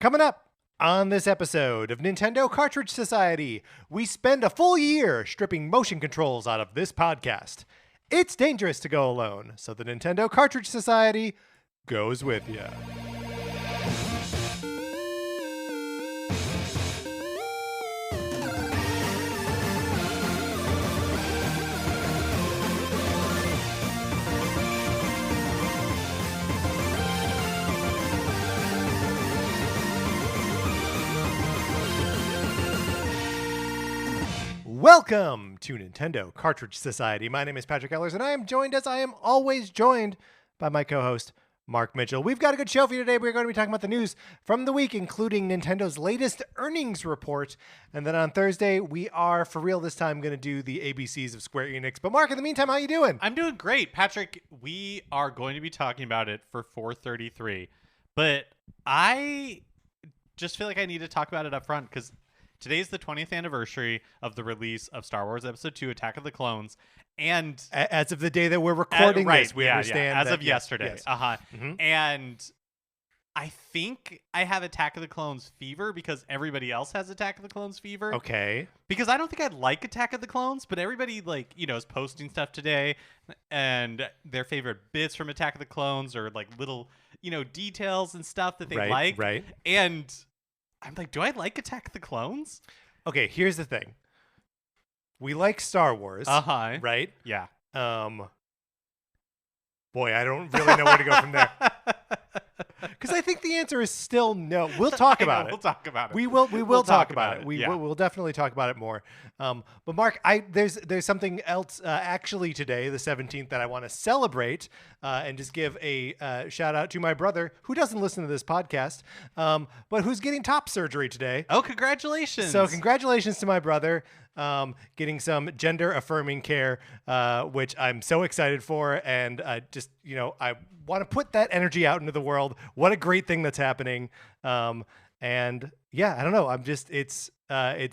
Coming up on this episode of Nintendo Cartridge Society, we spend a full year stripping motion controls out of this podcast. It's dangerous to go alone, so the Nintendo Cartridge Society goes with you. Welcome to Nintendo Cartridge Society. My name is Patrick Ellers, and I am joined, as I am always joined, by my co-host, Mark Mitchell. We've got a good show for you today. We're going to be talking about the news from the week, including Nintendo's latest earnings report. And then on Thursday, we are, for real this time, going to do the ABCs of Square Enix. But Mark, in the meantime, how you doing? I'm doing great. Patrick, we are going to be talking about it for 433. But I just feel like I need to talk about it up front because today's the 20th anniversary of the release of Star Wars Episode 2, Attack of the Clones. And as of the day that we're recording this, we understand as that, of yesterday. Yes. Mm-hmm. And I think I have Attack of the Clones fever because everybody else has Attack of the Clones fever. Okay. Because I don't think I like Attack of the Clones, but everybody is posting stuff today and their favorite bits from Attack of the Clones or like little, details and stuff that they like. Right. And I'm like, do I like Attack of the Clones? Okay, here's the thing. We like Star Wars, right? Yeah. Boy, I don't really know where to go from there. Because I think the answer is still no. We'll talk about it. We'll talk about it. We will talk about it. Yeah. We'll definitely talk about it more. But Mark, there's something else actually today, the 17th, that I want to celebrate and just give a shout out to my brother, who doesn't listen to this podcast, but who's getting top surgery today. Oh, congratulations! So congratulations to my brother. Getting some gender affirming care, which I'm so excited for. And I want to put that energy out into the world. What a great thing that's happening. And yeah, I don't know. It's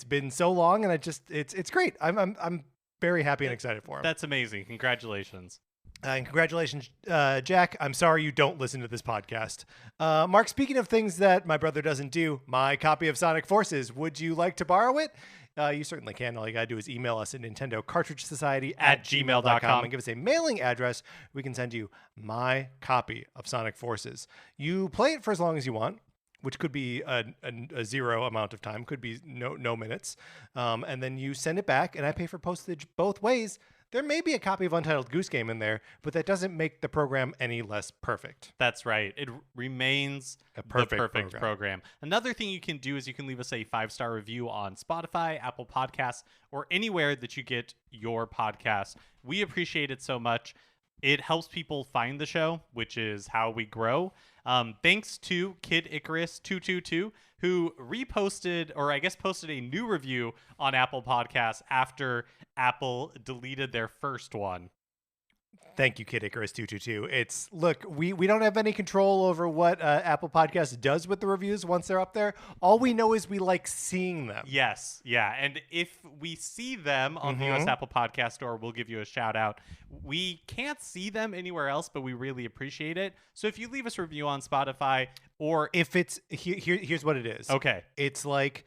been so long and it's great. I'm very happy and excited for him. That's amazing. Congratulations. And congratulations, Jack. I'm sorry you don't listen to this podcast. Mark, speaking of things that my brother doesn't do, my copy of Sonic Forces, would you like to borrow it? You certainly can. All you got to do is email us at Nintendo Cartridge Society at gmail.com and give us a mailing address. We can send you my copy of Sonic Forces. You play it for as long as you want, which could be a zero amount of time, could be no minutes. And then you send it back, and I pay for postage both ways. There may be a copy of Untitled Goose Game in there, but that doesn't make the program any less perfect. That's right. It remains a perfect program. Another thing you can do is you can leave us a 5-star review on Spotify, Apple Podcasts, or anywhere that you get your podcasts. We appreciate it so much. It helps people find the show, which is how we grow. Thanks to Kid Icarus 222, who reposted, or I guess posted a new review on Apple Podcasts after Apple deleted their first one. Thank you, Kid Icarus 222. Look, we don't have any control over what Apple Podcasts does with the reviews once they're up there. All we know is we like seeing them. Yes, yeah. And if we see them on the US Apple Podcast Store, we'll give you a shout out. We can't see them anywhere else, but we really appreciate it. So if you leave us a review on Spotify, or if it's here's what it is. Okay. It's like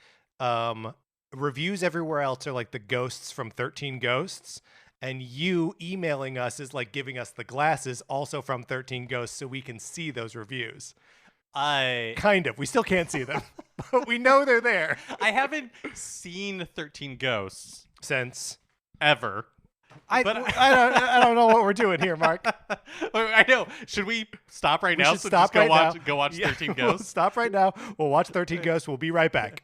reviews everywhere else are like the ghosts from 13 Ghosts. And you emailing us is like giving us the glasses also from 13 Ghosts so we can see those reviews. Kind of. We still can't see them, but we know they're there. I haven't seen 13 Ghosts since ever. I don't know what we're doing here, Mark. I know. Should we stop right now? Stop right now. Go watch 13 Ghosts. We'll stop right now. We'll watch 13 Ghosts. We'll be right back.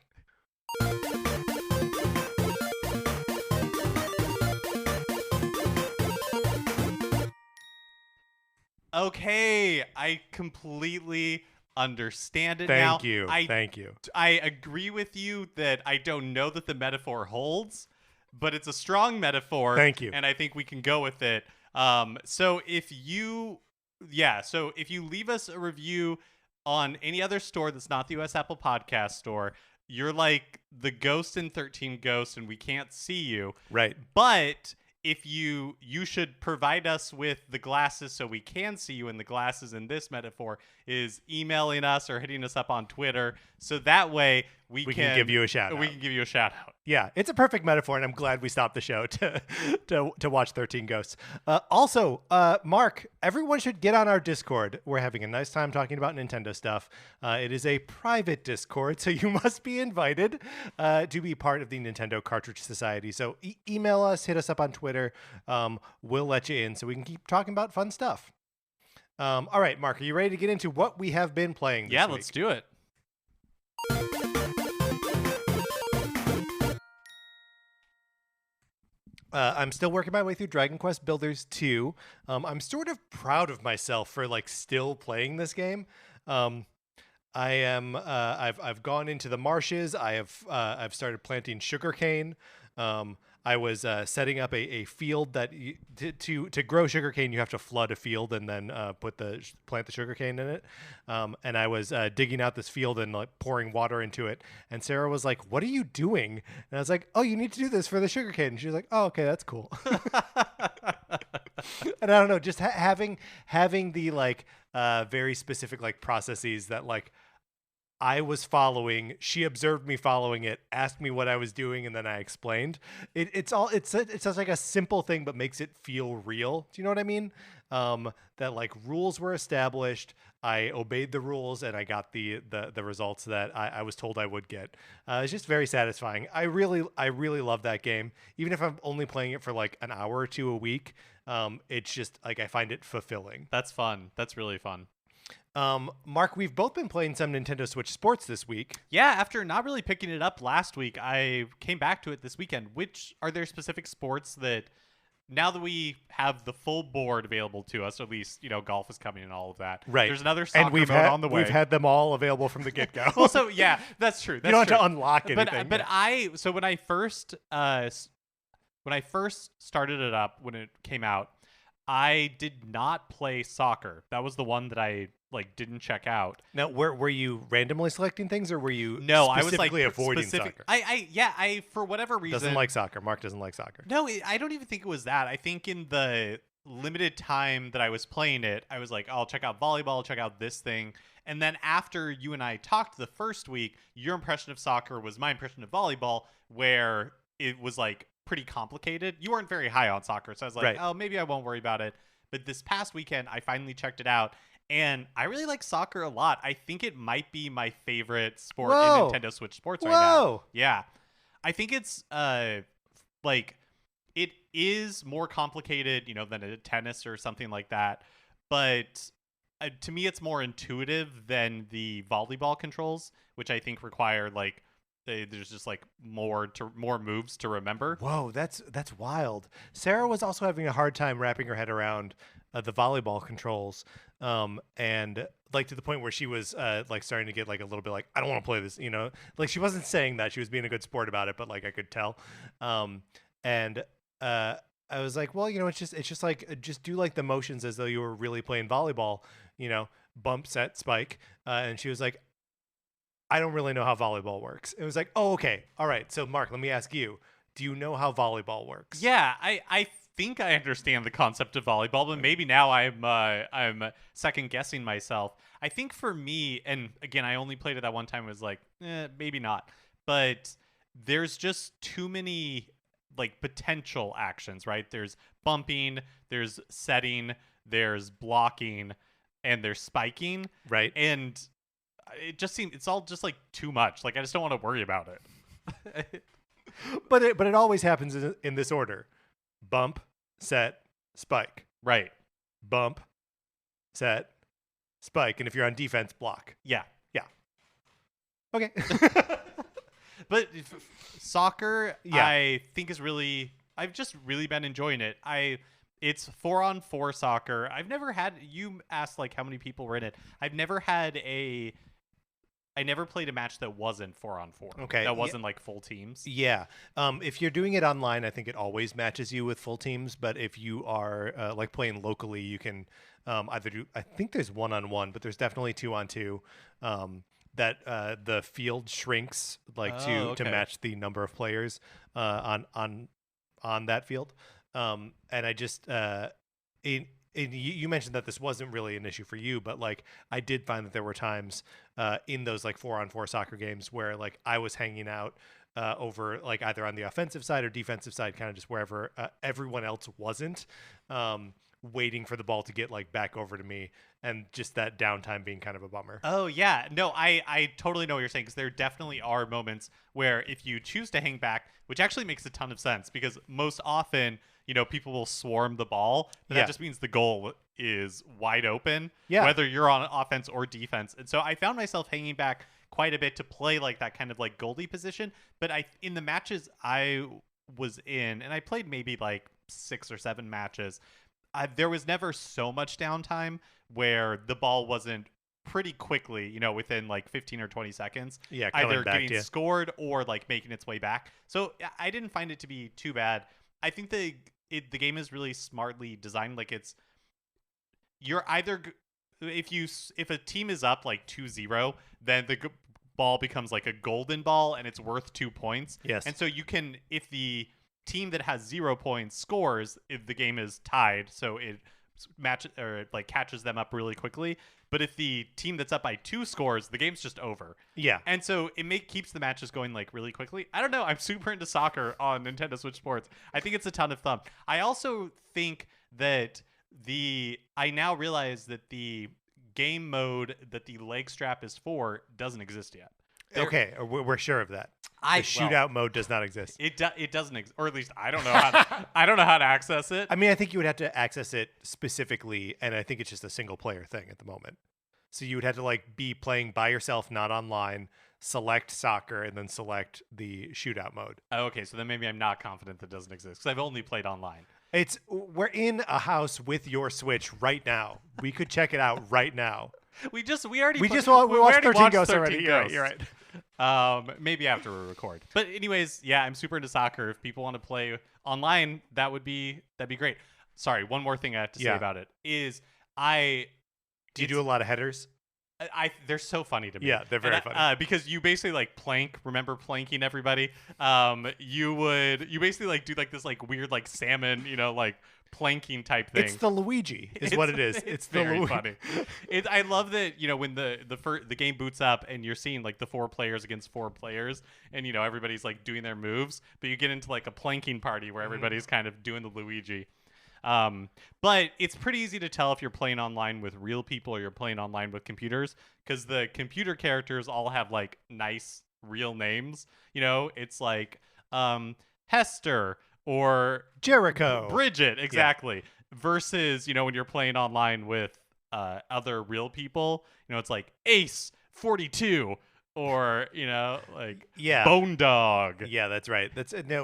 Okay, I completely understand it now. Thank you. I agree with you that I don't know that the metaphor holds, but it's a strong metaphor. Thank you. And I think we can go with it. So if you leave us a review on any other store that's not the US Apple Podcast Store, you're like the ghost in 13 Ghosts and we can't see you. Right. But if you should provide us with the glasses so we can see you, and the glasses in this metaphor is emailing us or hitting us up on Twitter. So that way we can give you a shout out. We can give you a shout out. Yeah, it's a perfect metaphor, and I'm glad we stopped the show to watch 13 Ghosts. Also, Mark, everyone should get on our Discord. We're having a nice time talking about Nintendo stuff. It is a private Discord, so you must be invited to be part of the Nintendo Cartridge Society. So email us, hit us up on Twitter. We'll let you in so we can keep talking about fun stuff. All right, Mark, are you ready to get into what we have been playing this week? Let's do it. I'm still working my way through Dragon Quest Builders 2. I'm sort of proud of myself for still playing this game. I am. I've gone into the marshes. I've started planting sugarcane. I was setting up a field that to grow sugarcane you have to flood a field and then plant the sugarcane in it. And I was digging out this field and pouring water into it. And Sarah was like, "What are you doing?" And I was like, "Oh, you need to do this for the sugarcane." And she was like, "Oh, okay, that's cool." And I don't know, just having the very specific processes that I was following. She observed me following it, asked me what I was doing, and then I explained. It's such a simple thing, but makes it feel real. Do you know what I mean? That rules were established. I obeyed the rules, and I got the results that I was told I would get. It's just very satisfying. I really love that game, even if I'm only playing it for an hour or two a week. It's just I find it fulfilling. That's fun. That's really fun. Mark, we've both been playing some Nintendo Switch Sports this week. Yeah, after not really picking it up last week, I came back to it this weekend. Are there specific sports that, now that we have the full board available to us, at least, golf is coming and all of that. Right. There's another soccer mode on the way. We've had them all available from the get-go. Well, so, yeah, that's true. You don't have to unlock anything. But when I first started it up, when it came out, I did not play soccer. That was the one that I didn't check out. Now, were you randomly selecting things, or were you specifically avoiding soccer? I for whatever reason doesn't like soccer. Mark doesn't like soccer. No, I don't even think it was that. I think in the limited time that I was playing it, I was like, I'll check out volleyball, I'll check out this thing. And then after you and I talked the first week, your impression of soccer was my impression of volleyball, where it was pretty complicated. You weren't very high on soccer, so I was like, right. Oh, maybe I won't worry about it. But this past weekend, I finally checked it out, and I really like soccer a lot. I think it might be my favorite sport in Nintendo Switch Sports right now. Yeah. I think it's it is more complicated, than a tennis or something like that. But to me, it's more intuitive than the volleyball controls, which I think require there's just more moves to remember. Whoa, that's wild. Sarah was also having a hard time wrapping her head around the volleyball controls, and to the point where she was starting to get a little bit I don't want to play this. She wasn't saying that, she was being a good sport about it, but I could tell. And I was like, well, it's just just do the motions as though you were really playing volleyball. Bump, set, spike, and she was like, I don't really know how volleyball works. It was like, oh, okay. All right. So, Mark, let me ask you, do you know how volleyball works? Yeah, I think I understand the concept of volleyball, but maybe now I'm second guessing myself. I think for me, and again, I only played it that one time, it was maybe not. But there's just too many potential actions, right? There's bumping, there's setting, there's blocking, and there's spiking. Right. And it just seems it's all just too much. I just don't want to worry about it. but it always happens in this order: bump, set, spike. Right. Bump, set, spike. And if you're on defense, block. Yeah. Okay. But soccer, yeah. I think I've just really been enjoying it. It's 4-on-4 soccer. I've never had. You asked how many people were in it. I never played a match that wasn't 4-on-4. Okay. That wasn't full teams. Yeah. If you're doing it online, I think it always matches you with full teams. But if you are playing locally, you can either do. I think there's 1-on-1, but there's definitely 2-on-2. That the field shrinks to match the number of players on that field. And I just you mentioned that this wasn't really an issue for you, but like I did find that there were times in those like 4-on-4 soccer games where like I was hanging out over like either on the offensive side or defensive side, kind of just wherever everyone else wasn't, waiting for the ball to get like back over to me, and just that downtime being kind of a bummer. Oh yeah, no, I totally know what you're saying, because there definitely are moments where if you choose to hang back, which actually makes a ton of sense, because most often, you know, people will swarm the ball, but that just means the goal is wide open, whether you're on offense or defense. And so I found myself hanging back quite a bit to play like that kind of like goalie position. But in the matches I was in, and I played maybe like 6 or 7 matches, there was never so much downtime where the ball wasn't pretty quickly, you know, within like 15 or 20 seconds, either getting scored or like making its way back. So I didn't find it to be too bad. I think the game is really smartly designed. Like you're either, if a team is up like 2-0, then the ball becomes like a golden ball and it's worth 2 points. Yes. And so you can, if the team that has 0 points scores, if the game is tied, so it catches them up really quickly. But if the team that's up by 2 scores, the game's just over. Yeah. And so it keeps the matches going like really quickly. I don't know. I'm super into soccer on Nintendo Switch Sports. I think it's a ton of fun. I also think that I now realize that the game mode that the leg strap is for doesn't exist yet. Okay, we're sure of that. The shootout mode does not exist. It doesn't exist, or at least I don't know how to access it. I mean, I think you would have to access it specifically, and I think it's just a single player thing at the moment. So you would have to like be playing by yourself, not online, select soccer, and then select the shootout mode. Oh, okay, so then maybe I'm not confident that doesn't exist, because I've only played online. We're in a house with your Switch right now. We could check it out right now. We watched 13 Ghosts already. You're right. Maybe after we record. But anyways, yeah, I'm super into soccer. If people want to play online, that'd be great. Sorry, one more thing I have to say about it is Do you do a lot of headers? They're so funny to me. Yeah, they're very funny. Because you basically like plank. Remember planking everybody? You basically like do like this like weird like salmon, you know, like planking type thing. It's the Luigi, is what it is. It's very funny. I love that, you know, when the game boots up and you're seeing like the 4 players against 4 players, and you know everybody's like doing their moves, but you get into like a planking party where everybody's kind of doing the Luigi. But it's pretty easy to tell if you're playing online with real people or you're playing online with computers, because the computer characters all have like nice real names. You know, it's like Hester or Jericho, Bridget, exactly. Yeah. Versus, you know, when you're playing online with other real people, you know, it's like Ace 42 or, you know, like Bone Dog. Yeah, that's right.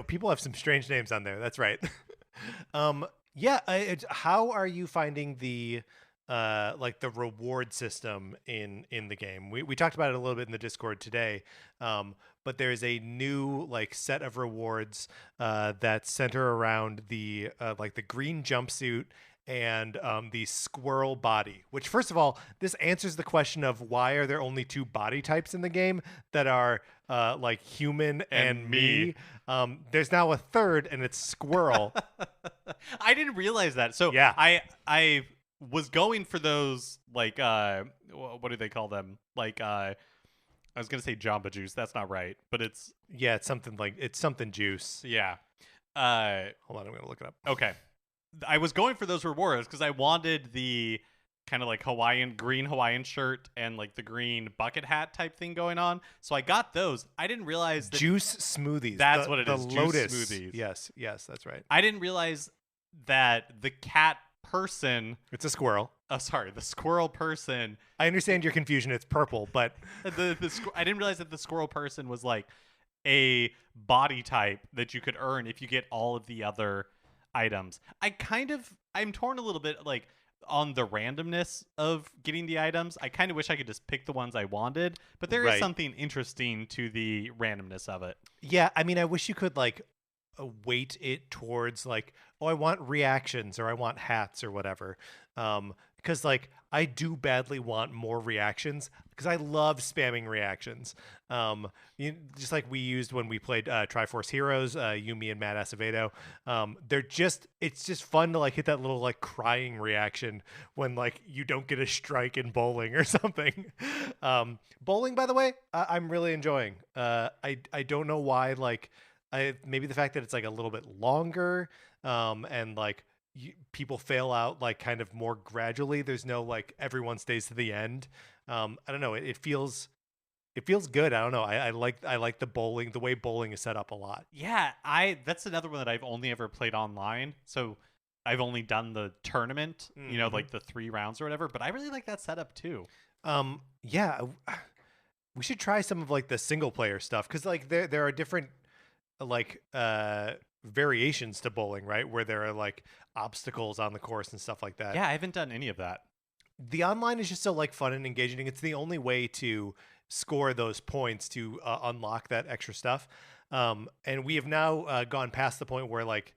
People have some strange names on there. That's right. How are you finding the like the reward system in the game? We talked about it a little bit in the Discord today, but there's a new like set of rewards that center around the like the green jumpsuit and the squirrel body, which, first of all, this answers the question of why are there only 2 body types in the game that are like human and me. There's now a third, and it's squirrel. I didn't realize that. So yeah, I was going for those like what do they call them? Like I was gonna say Jamba Juice. That's not right, but it's something juice. Yeah. Hold on, I'm gonna look it up. Okay. I was going for those rewards because I wanted the kind of like green Hawaiian shirt and like the green bucket hat type thing going on. So I got those. I didn't realize that juice smoothies. That's what it is. The Lotus juice smoothies. Yes, that's right. I didn't realize that the cat person. It's a squirrel. Oh, sorry, the squirrel person. I understand your confusion. It's purple, but I didn't realize that the squirrel person was like a body type that you could earn if you get all of the other items. I'm torn a little bit like on the randomness of getting the items. I kind of wish I could just pick the ones I wanted, but there is something interesting to the randomness of it. Yeah, I mean, I wish you could like weight it towards like, oh, I want reactions or I want hats or whatever. Because like I do badly want more reactions. because I love spamming reactions. Just like we used when we played Triforce Heroes, Yumi and Matt Acevedo. It's just fun to like hit that little like crying reaction when like you don't get a strike in bowling or something. Bowling, by the way, I'm really enjoying. I don't know why. Like, maybe the fact that it's like a little bit longer, and like people fail out like kind of more gradually. There's no like everyone stays to the end. I don't know. It feels good. I don't know. I like the bowling, the way bowling is set up a lot. Yeah, that's another one that I've only ever played online. So I've only done the tournament, like the 3 rounds or whatever. But I really like that setup too. Yeah, we should try some of like the single player stuff because like there are different like variations to bowling, right? Where there are like obstacles on the course and stuff like that. Yeah, I haven't done any of that. The online is just so like fun and engaging. It's the only way to score those points to unlock that extra stuff. And we have now gone past the point where like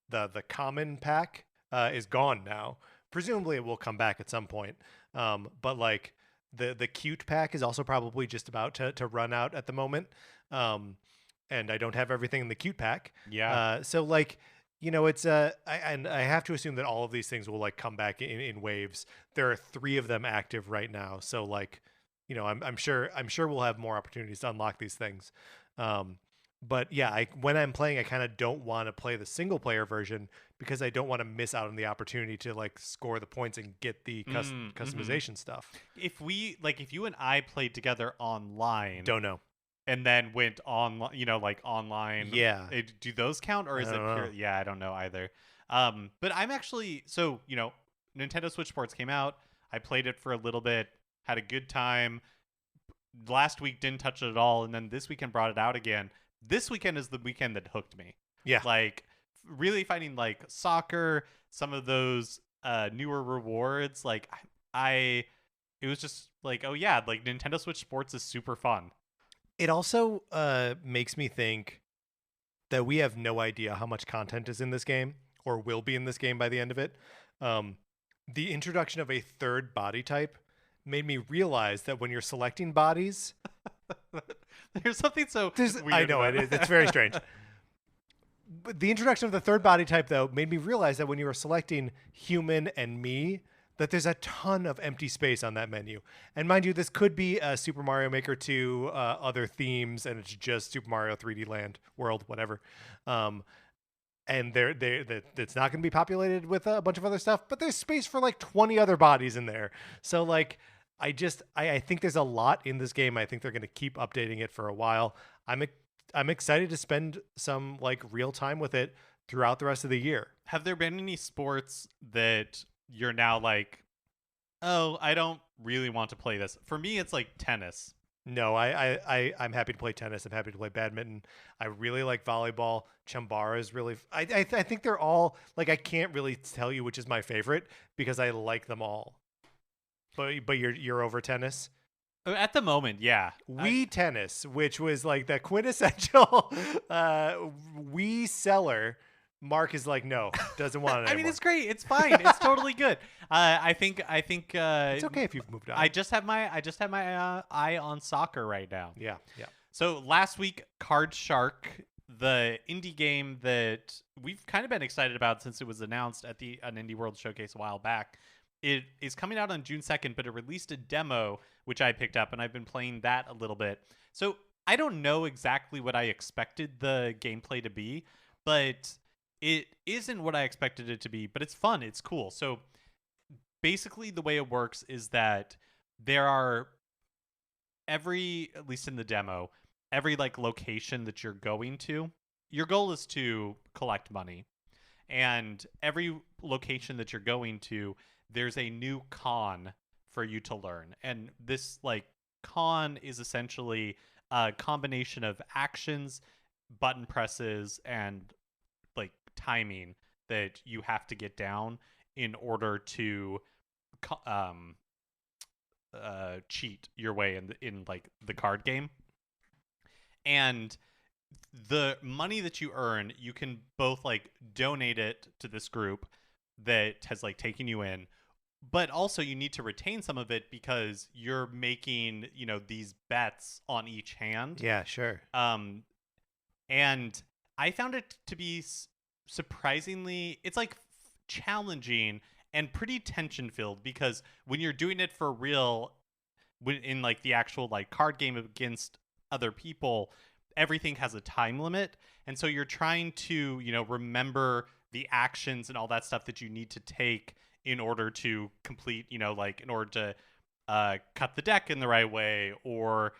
the common pack is gone now. Presumably it will come back at some point. But like the cute pack is also probably just about to run out at the moment. And I don't have everything in the cute pack. Yeah. So like, it's I have to assume that all of these things will like come back in waves. There are 3 of them active right now. So like, I'm sure we'll have more opportunities to unlock these things. But yeah, when I'm playing, I kind of don't want to play the single player version because I don't want to miss out on the opportunity to like score the points and get the customization stuff. If you and I played together online, Don't know. and then went on, like online. Yeah. Do those count, or is it pure? Yeah, I don't know either. But I'm actually, so, Nintendo Switch Sports came out. I played it for a little bit, had a good time. Last week didn't touch it at all, and then this weekend brought it out again. This weekend is the weekend that hooked me. Yeah. Like, really finding like soccer, some of those newer rewards. Like, it was just like, oh yeah, like Nintendo Switch Sports is super fun. It also makes me think that we have no idea how much content is in this game or will be in this game by the end of it. The introduction of a third body type made me realize that when you're selecting bodies, there's something so weird. I know it is. It's very strange. But the introduction of the third body type, though, made me realize that when you were selecting human and me, that there's a ton of empty space on that menu. And mind you, this could be a Super Mario Maker 2, other themes, and it's just Super Mario 3D Land, World, whatever. And it's not going to be populated with a bunch of other stuff, but there's space for like 20 other bodies in there. So like, I think there's a lot in this game. I think they're going to keep updating it for a while. I'm excited to spend some like real time with it throughout the rest of the year. Have there been any sports that you're now like, oh, I don't really want to play this? For me, it's like tennis. No, I'm happy to play tennis. I'm happy to play badminton. I really like volleyball. Chambara is really. I think they're all like. I can't really tell you which is my favorite because I like them all. But you're over tennis. At the moment, yeah. Wii tennis, which was like the quintessential Wii seller. Mark is like, no, doesn't want it anymore. I mean, it's great. It's fine. It's totally good. I think it's okay if you've moved on. I just have my eye on soccer right now. Yeah. So last week, Card Shark, the indie game that we've kind of been excited about since it was announced at an Indie World Showcase a while back. It is coming out on June 2nd, but it released a demo, which I picked up, and I've been playing that a little bit. So I don't know exactly what I expected the gameplay to be, but it isn't what I expected it to be, but it's fun. It's cool. So basically the way it works is that there are at least in the demo, every like location that you're going to, your goal is to collect money. And every location that you're going to, there's a new con for you to learn. And this like con is essentially a combination of actions, button presses, and like timing that you have to get down in order to cheat your way in like the card game. And the money that you earn, you can both like donate it to this group that has like taken you in, but also you need to retain some of it because you're making, these bets on each hand. Yeah, sure. And I found it to be surprisingly, it's like challenging and pretty tension filled, because when you're doing it for real, when in like the actual like card game against other people, everything has a time limit. And so you're trying to, remember the actions and all that stuff that you need to take in order to complete, in order to cut the deck in the right way, or,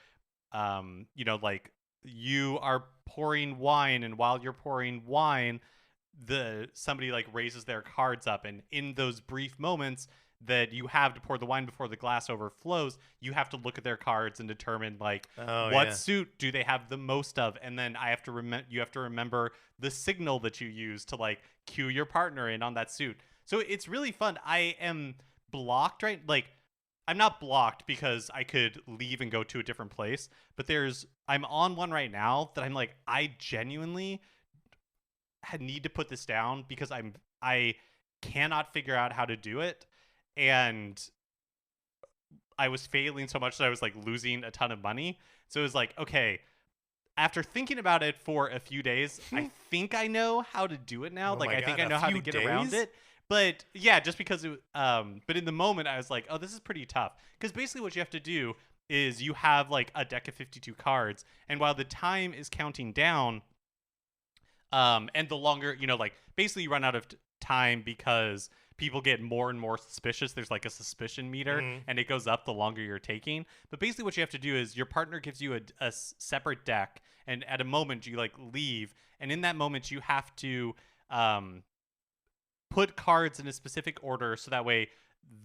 like you are pouring wine, and while you're pouring wine, somebody like raises their cards up, and in those brief moments that you have to pour the wine before the glass overflows, you have to look at their cards and determine like what suit do they have the most of, and then you have to remember the signal that you use to like cue your partner in on that suit. So it's really fun. I am blocked, right? Like, I'm not blocked because I could leave and go to a different place, but I'm on one right now that I'm like, I genuinely need to put this down because I cannot figure out how to do it, and I was failing so much that I was like losing a ton of money. So it was like, okay, after thinking about it for a few days, I think I know how to do it now. I think I know how to get around it. But yeah, just because but in the moment I was like, oh, this is pretty tough, because basically what you have to do is you have like a deck of 52 cards, and while the time is counting down, and the longer, basically you run out of time because people get more and more suspicious. There's like a suspicion meter, and it goes up the longer you're taking. But basically what you have to do is your partner gives you a separate deck, and at a moment you like leave, and in that moment you have to put cards in a specific order so that way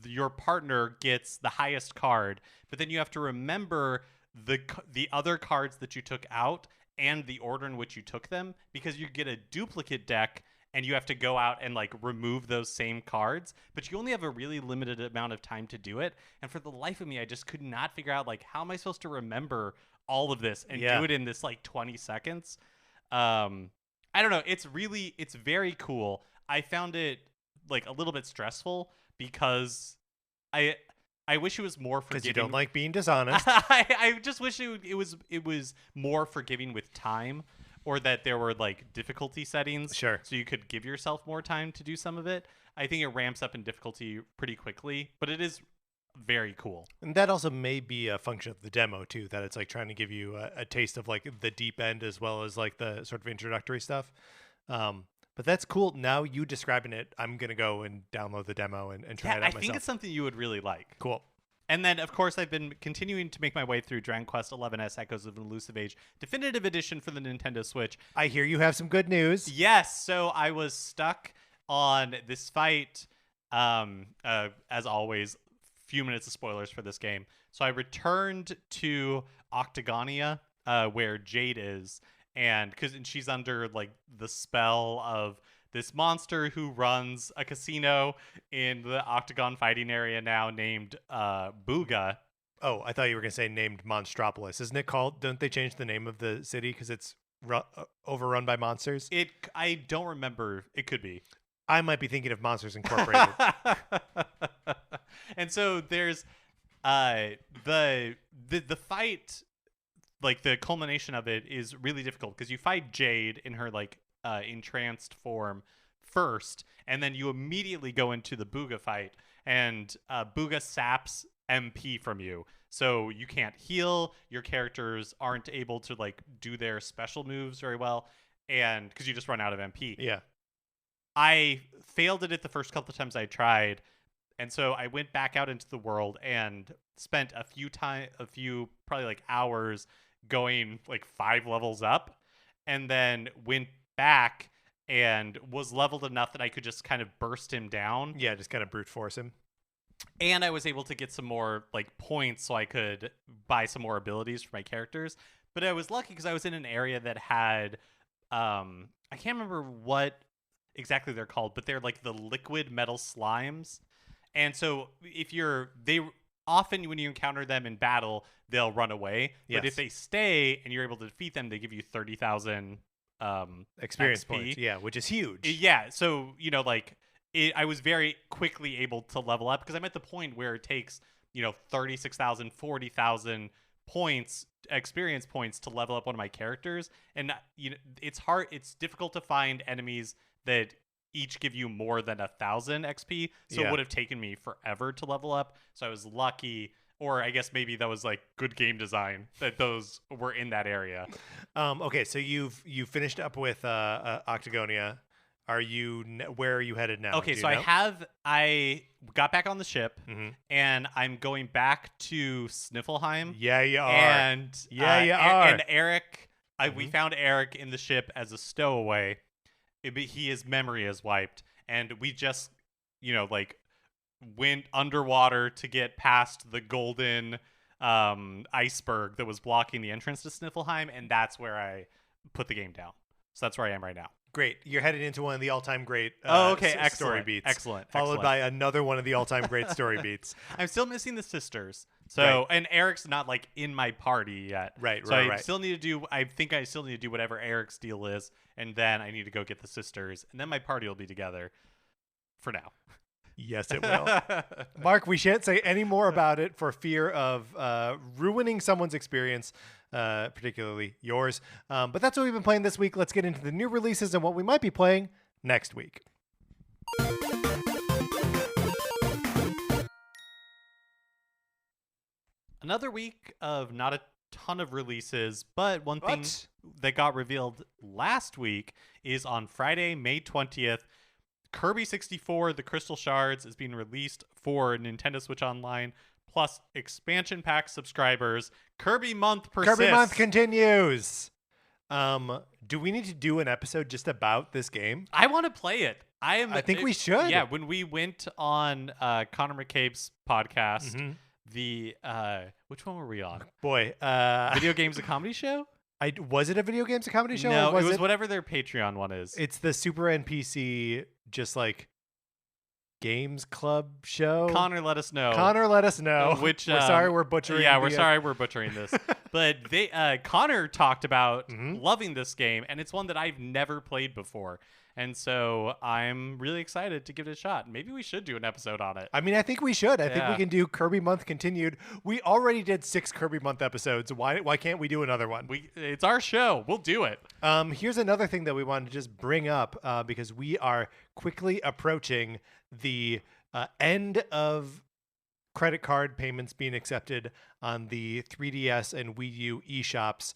your partner gets the highest card. But then you have to remember the other cards that you took out and the order in which you took them, because you get a duplicate deck and you have to go out and like remove those same cards, but you only have a really limited amount of time to do it. And for the life of me, I just could not figure out like, how am I supposed to remember all of this and do it in this like 20 seconds? I don't know. It's very cool. I found it like a little bit stressful because I wish it was more forgiving. Because you don't like being dishonest. I just wish it was more forgiving with time, or that there were like difficulty settings. Sure. So you could give yourself more time to do some of it. I think it ramps up in difficulty pretty quickly, but it is very cool. And that also may be a function of the demo too, that it's like trying to give you a taste of like the deep end as well as like the sort of introductory stuff. But that's cool. Now you describing it, I'm going to go and download the demo and try it out myself. I think it's something you would really like. Cool. And then, of course, I've been continuing to make my way through Dragon Quest XI's Echoes of an Elusive Age Definitive Edition for the Nintendo Switch. I hear you have some good news. Yes. So I was stuck on this fight. As always, few minutes of spoilers for this game. So I returned to Octagonia, where Jade is. And she's under like the spell of this monster who runs a casino in the Octagon fighting area now, named Booga. Oh, I thought you were going to say named Monstropolis. Isn't it called? Don't they change the name of the city because it's overrun by monsters? I don't remember. It could be. I might be thinking of Monsters Incorporated. And so there's the fight. Like the culmination of it is really difficult because you fight Jade in her like entranced form first, and then you immediately go into the Booga fight, and Booga saps MP from you, so you can't heal. Your characters aren't able to like do their special moves very well, and because you just run out of MP. Yeah, I failed at it the first couple of times I tried, and so I went back out into the world and spent a few probably like hours going like 5 levels up, and then went back and was leveled enough that I could just kind of burst him down. Yeah, just kind of brute force him. And I was able to get some more like points so I could buy some more abilities for my characters. But I was lucky because I was in an area that had I can't remember what exactly they're called, but they're like the liquid metal slimes. And so often when you encounter them in battle, they'll run away. Yes. But if they stay and you're able to defeat them, they give you 30,000 experience XP. points. Yeah, which is huge. Yeah, so like I was very quickly able to level up because I'm at the point where it takes 36,000, 40,000 points, experience points to level up one of my characters, and it's difficult to find enemies that each give you more than 1,000 XP, so it would have taken me forever to level up. So I was lucky, or I guess maybe that was like good game design that those were in that area. Okay, so you've finished up with Octagonia. Where are you headed now? Okay, so I got back on the ship, and I'm going back to Sniffelheim. Yeah, you are. And you are. And Eric, we found Eric in the ship as a stowaway. His memory is wiped, and we just, went underwater to get past the golden iceberg that was blocking the entrance to Sniffelheim, and that's where I put the game down. So that's where I am right now. Great. You're headed into one of the all-time great story beats. Excellent. Followed by another one of the all-time great story beats. I'm still missing the sisters. So, and Eric's not like in my party yet. Right, so right. I still need to do whatever Eric's deal is, and then I need to go get the sisters, and then my party will be together for now. Yes, it will. Mark, we shan't say any more about it for fear of ruining someone's experience, particularly yours. But that's what we've been playing this week. Let's get into the new releases and what we might be playing next week. Another week of not a ton of releases, but one thing that got revealed last week is on Friday, May 20th, Kirby 64, The Crystal Shards, is being released for Nintendo Switch Online, plus expansion pack subscribers. Kirby Month persists. Kirby Month continues. Do we need to do an episode just about this game? I want to play it. I think we should. Yeah, when we went on Connor McCabe's podcast, which one were we on? Boy, Video Games a Comedy Show? Was it a Video Games a Comedy Show? No, or it was whatever their Patreon one is. It's the Super NPC, just like games club show. Connor, let us know. Which we're sorry we're butchering. Yeah, we're sorry we're butchering this. But Connor talked about loving this game, and it's one that I've never played before. And so I'm really excited to give it a shot. Maybe we should do an episode on it. I mean, I think we should. I think we can do Kirby Month continued. We already did 6 Kirby Month episodes. Why can't we do another one? It's our show. We'll do it. Here's another thing that we wanted to just bring up because we are quickly approaching the end of credit card payments being accepted on the 3DS and Wii U eShops.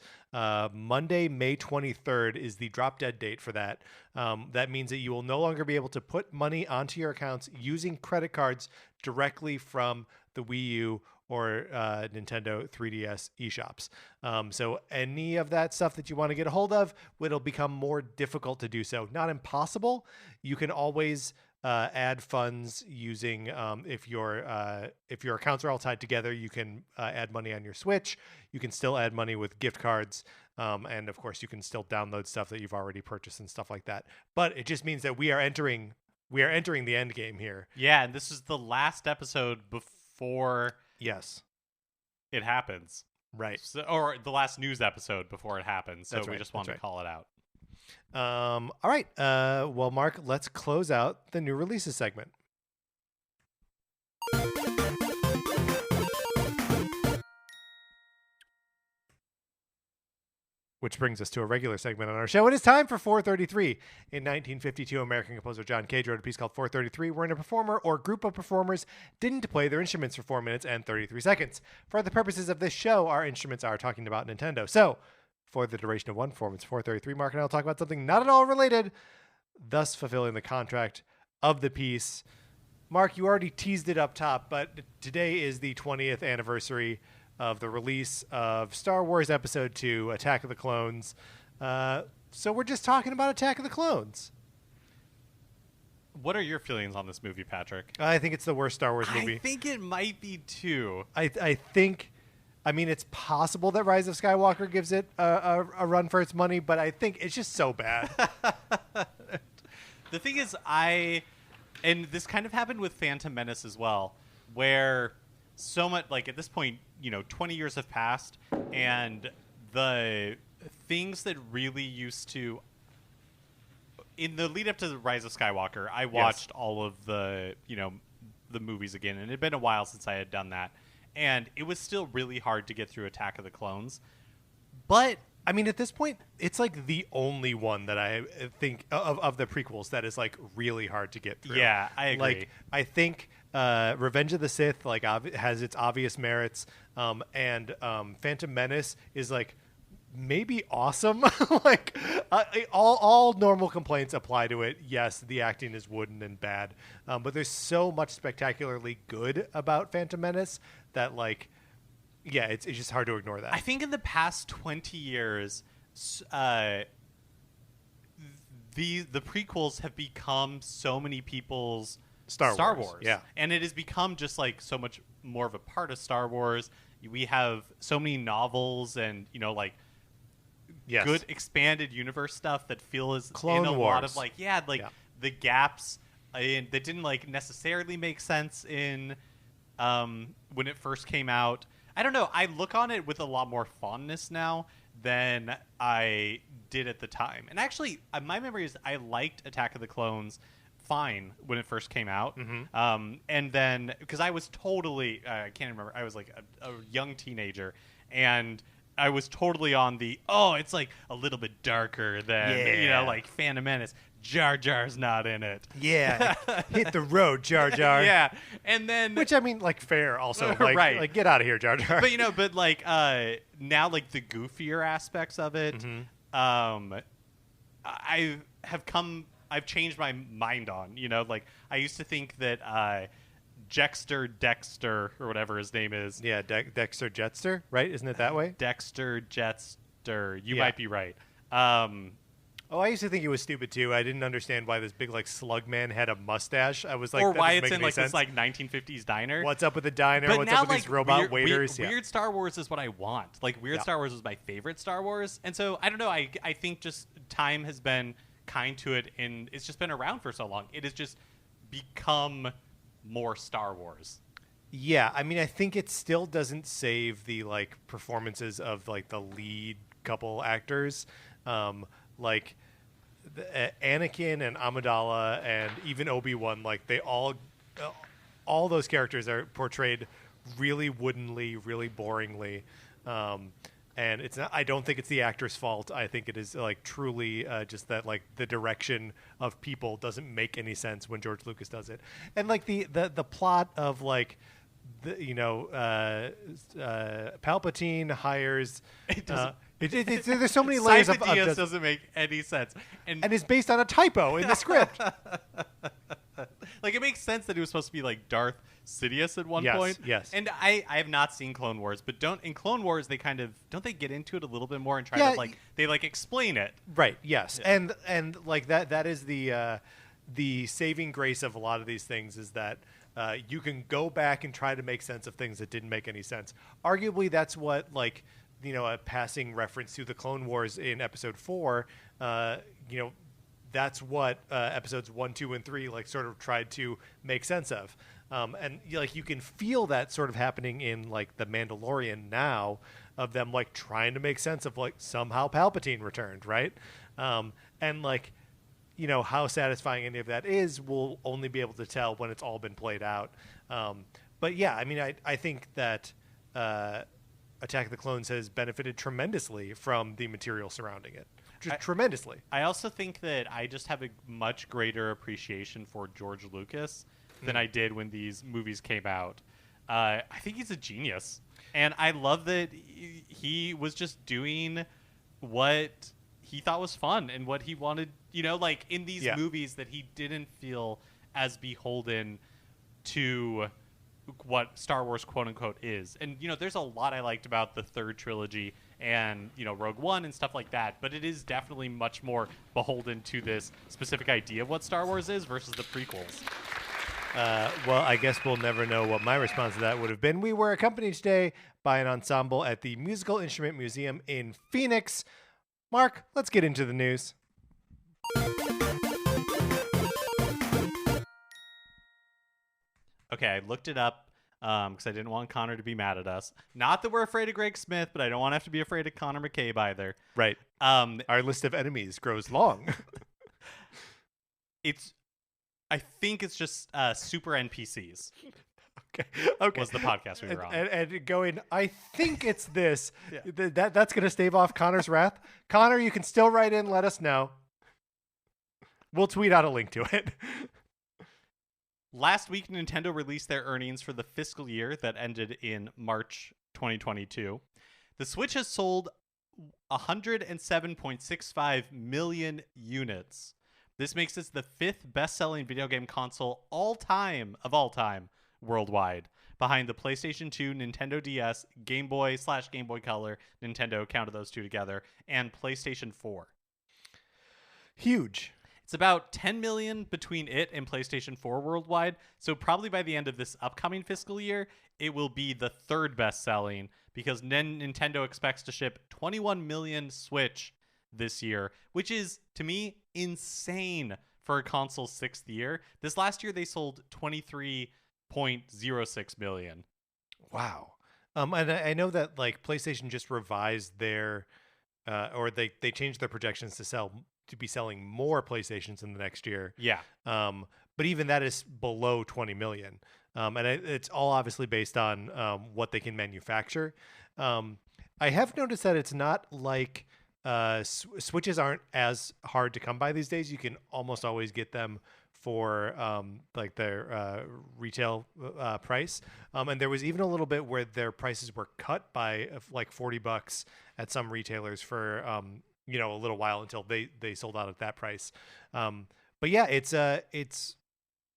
Monday, May 23rd is the drop dead date for that. That means that you will no longer be able to put money onto your accounts using credit cards directly from the Wii U or Nintendo 3DS eShops. So any of that stuff that you want to get a hold of, it'll become more difficult to do so. Not impossible. You can always add funds using if your accounts are all tied together, you can add money on your Switch. You can still add money with gift cards, and of course you can still download stuff that you've already purchased and stuff like that. But it just means that we are entering the end game here. Yeah, and this is the last episode before it happens. Right. So, or the last news episode before it happens. So we just wanted to call it out. All right. Well, Mark, let's close out the new releases segment. Which brings us to a regular segment on our show. It is time for 433. In 1952, American composer John Cage wrote a piece called 433, wherein a performer or group of performers didn't play their instruments for 4 minutes and 33 seconds. For the purposes of this show, our instruments are talking about Nintendo. So, for the duration of one performance, 433, Mark and I will talk about something not at all related, thus fulfilling the contract of the piece. Mark, you already teased it up top, but today is the 20th anniversary of the release of Star Wars Episode 2, Attack of the Clones. So we're just talking about Attack of the Clones. What are your feelings on this movie, Patrick? I think it's the worst Star Wars movie. I think it might be too. I think, I mean, it's possible that Rise of Skywalker gives it a run for its money, but I think it's just so bad. The thing is, and this kind of happened with Phantom Menace as well, where so much, like at this point, 20 years have passed, and the things that really used to in the lead up to the Rise of Skywalker, I watched all of the the movies again, and it had been a while since I had done that, and it was still really hard to get through Attack of the Clones. But I mean, at this point, it's like the only one that I think of the prequels that is like really hard to get through. Yeah, I agree. Like, I think Revenge of the Sith like has its obvious merits, and Phantom Menace is like maybe awesome. Like all normal complaints apply to it. Yes, the acting is wooden and bad, but there's so much spectacularly good about Phantom Menace that like. Yeah, it's just hard to ignore that. I think in the past 20 years, the prequels have become so many people's Star Wars. Yeah. And it has become just like so much more of a part of Star Wars. We have so many novels and, like good expanded universe stuff that feels Clone in a Wars. lot of the gaps that didn't like necessarily make sense in when it first came out. I don't know. I look on it with a lot more fondness now than I did at the time. And actually, my memory is I liked Attack of the Clones fine when it first came out. Mm-hmm. And then, because I was totally, I can't remember, I was like a young teenager. And I was totally on it's like a little bit darker than, like Phantom Menace. Jar Jar's not in it. Yeah, hit the road, Jar Jar. Yeah, and then which I mean, like fair also, like, right? Like get out of here, Jar Jar. But like now, like the goofier aspects of it, mm-hmm. I've changed my mind on. Like I used to think that Dexter or whatever his name is. Yeah, Dexter Jetster, right? Isn't it that way? Dexter Jetster. You might be right. I used to think he was stupid too. I didn't understand why this big like slug man had a mustache. I was like, or why it's in like this like 1950s diner. What's up with the diner? But What's now, up with these robot waiters? Weird Star Wars is what I want. Like weird Star Wars was my favorite Star Wars, and so I don't know. I think just time has been kind to it, and it's just been around for so long. It has just become more Star Wars. Yeah, I mean, I think it still doesn't save the like performances of like the lead couple actors, like Anakin and Amidala and even Obi-Wan. Like they all those characters are portrayed really woodenly, really boringly, and it's not. I don't think it's the actor's fault. I think it is like truly just that like the direction of people doesn't make any sense when George Lucas does it, and like the plot of like. Palpatine hires. It doesn't. There's so many layers of Diaz doesn't make any sense, and is based on a typo in the script. Like it makes sense that he was supposed to be like Darth Sidious at one point. Yes. And I have not seen Clone Wars, but in Clone Wars they kind of don't they get into it a little bit more and try to like they like explain it. Right. Yes. Yeah. And like that is the saving grace of a lot of these things is that. You can go back and try to make sense of things that didn't make any sense. Arguably, that's what, like, a passing reference to the Clone Wars in Episode 4, that's what Episodes 1, 2, and 3, like, sort of tried to make sense of. And, like, you can feel that sort of happening in, like, The Mandalorian now, of them, like, trying to make sense of, like, somehow Palpatine returned, right? And, like... how satisfying any of that is, we'll only be able to tell when it's all been played out. But yeah, I mean, I think that Attack of the Clones has benefited tremendously from the material surrounding it. Tremendously. I also think that I just have a much greater appreciation for George Lucas than I did when these movies came out. I think he's a genius. And I love that he was just doing what he thought was fun and what he wanted, like in these movies that he didn't feel as beholden to what Star Wars quote unquote is. And, there's a lot I liked about the third trilogy and, Rogue One and stuff like that, but it is definitely much more beholden to this specific idea of what Star Wars is versus the prequels. Well, I guess we'll never know what my response to that would have been. We were accompanied today by an ensemble at the Musical Instrument Museum in Phoenix. Mark, let's get into the news. Okay, I looked it up because I didn't want Connor to be mad at us. Not that we're afraid of Greg Smith, but I don't want to have to be afraid of Connor McCabe either. Right. Our list of enemies grows long. I think it's just super NPCs. Okay. Was the podcast we were on. And going, I think it's this. Yeah. That's going to stave off Connor's wrath. Connor, you can still write in, let us know. We'll tweet out a link to it. Last week, Nintendo released their earnings for the fiscal year that ended in March 2022. The Switch has sold 107.65 million units. This makes it the 5th best-selling video game console of all time, worldwide, behind the PlayStation 2, Nintendo DS, Game Boy/Game Boy Color, Nintendo counted those two together, and PlayStation 4. Huge. It's about 10 million between it and PlayStation 4 worldwide. So probably by the end of this upcoming fiscal year, it will be the 3rd best-selling because then Nintendo expects to ship 21 million Switch this year, which is, to me, insane for a console's 6th year. This last year, they sold 23.06 million. Wow. And I know that like PlayStation just revised their, or they changed their projections to be selling more PlayStations in the next year. Yeah. But even that is below 20 million. And it's all obviously based on what they can manufacture. I have noticed that it's not like Switches aren't as hard to come by these days. You can almost always get them for like their retail price. And there was even a little bit where their prices were cut by like $40 at some retailers for a little while until they sold out at that price. But yeah, it's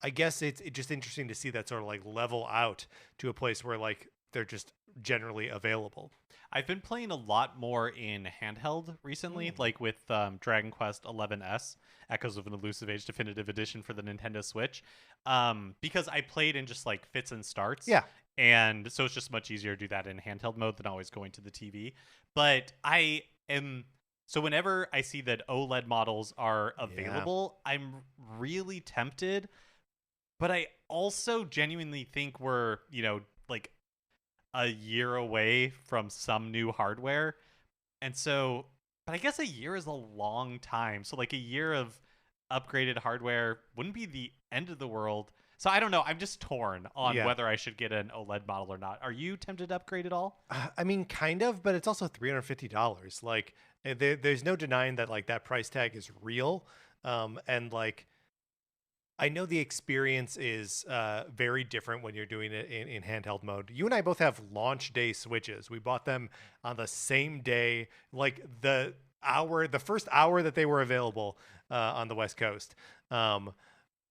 I guess it's just interesting to see that sort of like level out to a place where like they're just generally available. I've been playing a lot more in handheld recently, like with Dragon Quest XI's Echoes of an Elusive Age Definitive Edition for the Nintendo Switch, because I played in just like fits and starts. Yeah. And so it's just much easier to do that in handheld mode than always going to the TV. But so whenever I see that OLED models are available, I'm really tempted. But I also genuinely think we're, like a year away from some new hardware. And so, but I guess a year is a long time. So like a year of upgraded hardware wouldn't be the end of the world. So I don't know. I'm just torn on whether I should get an OLED model or not. Are you tempted to upgrade at all? I mean, kind of, but it's also $350. Like there's no denying that like that price tag is real. And like, I know the experience is very different when you're doing it in handheld mode. You and I both have launch day Switches. We bought them on the same day, like the first hour that they were available on the West Coast.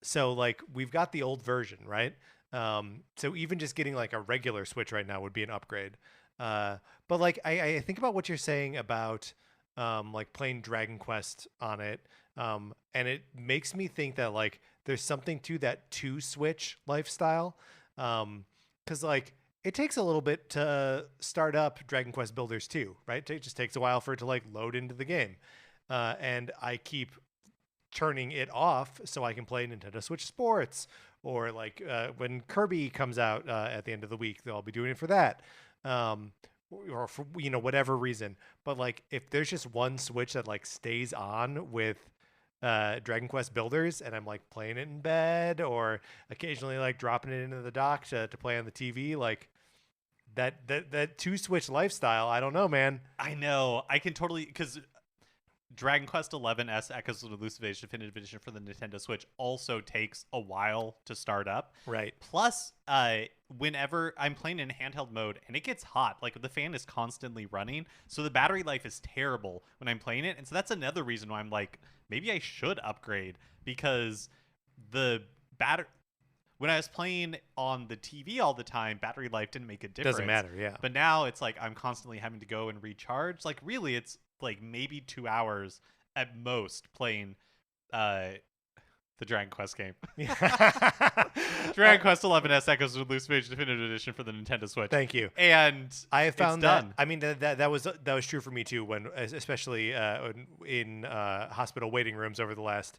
So like we've got the old version, right? So even just getting like a regular Switch right now would be an upgrade. But like I think about what you're saying about like playing Dragon Quest on it. And it makes me think that like there's something to that 2-switch lifestyle. 'Cause like it takes a little bit to start up Dragon Quest Builders 2, right? It just takes a while for it to like load into the game. And I keep turning it off so I can play Nintendo Switch Sports or like when Kirby comes out at the end of the week, I'll be doing it for that. Or for whatever reason. But like if there's just one Switch that like stays on with Dragon Quest Builders and I'm like playing it in bed or occasionally like dropping it into the dock to play on the TV, like that 2-switch lifestyle, I don't know, man. I know. I can totally, because Dragon Quest XI's Echoes of Elusive Age Definitive Edition for the Nintendo Switch also takes a while to start up. Right. Plus, whenever I'm playing in handheld mode and it gets hot, like the fan is constantly running, so the battery life is terrible when I'm playing it. And so that's another reason why I'm like, maybe I should upgrade, because the when I was playing on the TV all the time, battery life didn't make a difference. Doesn't matter, yeah. But now it's like I'm constantly having to go and recharge. Like really, it's like maybe 2 hours at most playing the Dragon Quest game. Dragon Quest XI's Echoes of Elusive Age Definitive Edition for the Nintendo Switch. Thank you. And I have found it's that done. I mean that was true for me too, when especially in hospital waiting rooms over the last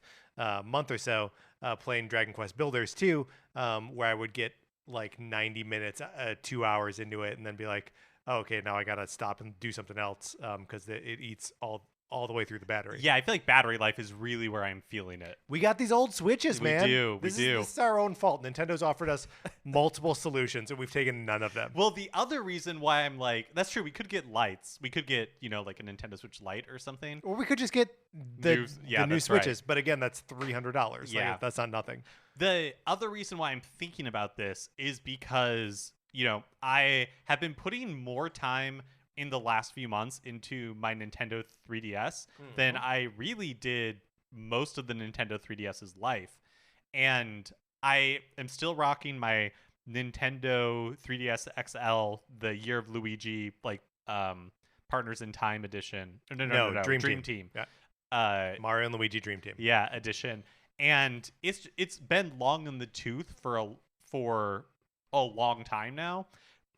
month or so, playing Dragon Quest Builders 2, where I would get like 90 minutes, 2 hours into it, and then be like, oh, okay, now I gotta stop and do something else because it eats all all the way through the battery. Yeah, I feel like battery life is really where I'm feeling it. We got these old Switches, man. We do. This is our own fault. Nintendo's offered us multiple solutions, and we've taken none of them. Well, the other reason why I'm like, that's true. We could get lights. We could get, like a Nintendo Switch Lite or something. Or we could just get the new Switches. Right. But again, that's $300. Yeah. Like, that's not nothing. The other reason why I'm thinking about this is because, I have been putting more time in the last few months into my Nintendo 3DS than I really did most of the Nintendo 3DS's life. And I am still rocking my Nintendo 3DS XL, the Year of Luigi, Partners in Time edition. No, Dream Team. Yeah. Mario and Luigi Dream Team. Yeah, edition. And it's been long in the tooth for a long time now.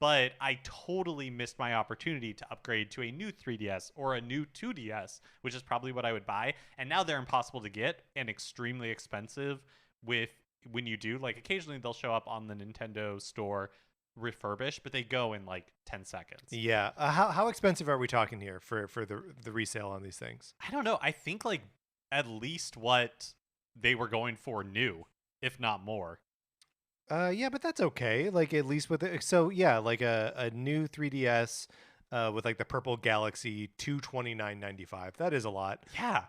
But I totally missed my opportunity to upgrade to a new 3DS or a new 2DS, which is probably what I would buy. And now they're impossible to get and extremely expensive when you do. Like, occasionally they'll show up on the Nintendo store refurbished, but they go in like 10 seconds. Yeah. How expensive are we talking here for the resale on these things? I don't know. I think like at least what they were going for new, if not more. Yeah, but that's okay. Like, at least with it. So yeah, like a new 3DS with like the purple Galaxy, $229.95. That is a lot. Yeah.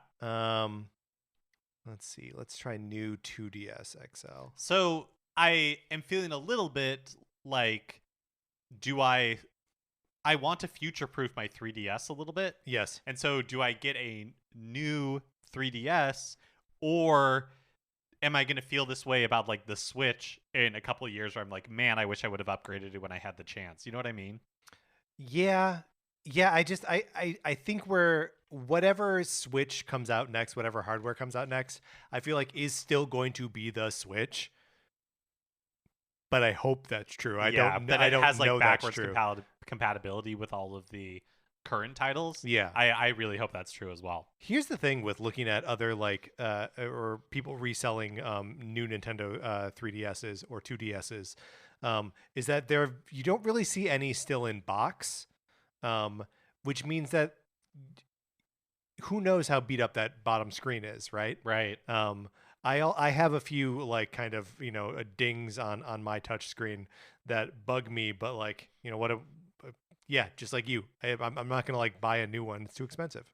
Let's see. Let's try new 2DS XL. So I am feeling a little bit like, I want to future-proof my 3DS a little bit. Yes. And so do I get a new 3DS, or am I going to feel this way about like the Switch in a couple of years where I'm like, man, I wish I would have upgraded it when I had the chance. You know what I mean? Yeah. I think whatever Switch comes out next, whatever hardware comes out next, I feel like is still going to be the Switch. But I hope that's true. I don't has like know backwards that's true. compatibility with all of the current titles. Yeah. I really hope that's true as well. Here's the thing with looking at other or people reselling new Nintendo 3DSs or 2DSs is that you don't really see any still in box, which means that who knows how beat up that bottom screen is, right? Right. I have a few like kind of dings on my touch screen that bug me, but like yeah, just like you, I'm not gonna like buy a new one. It's too expensive.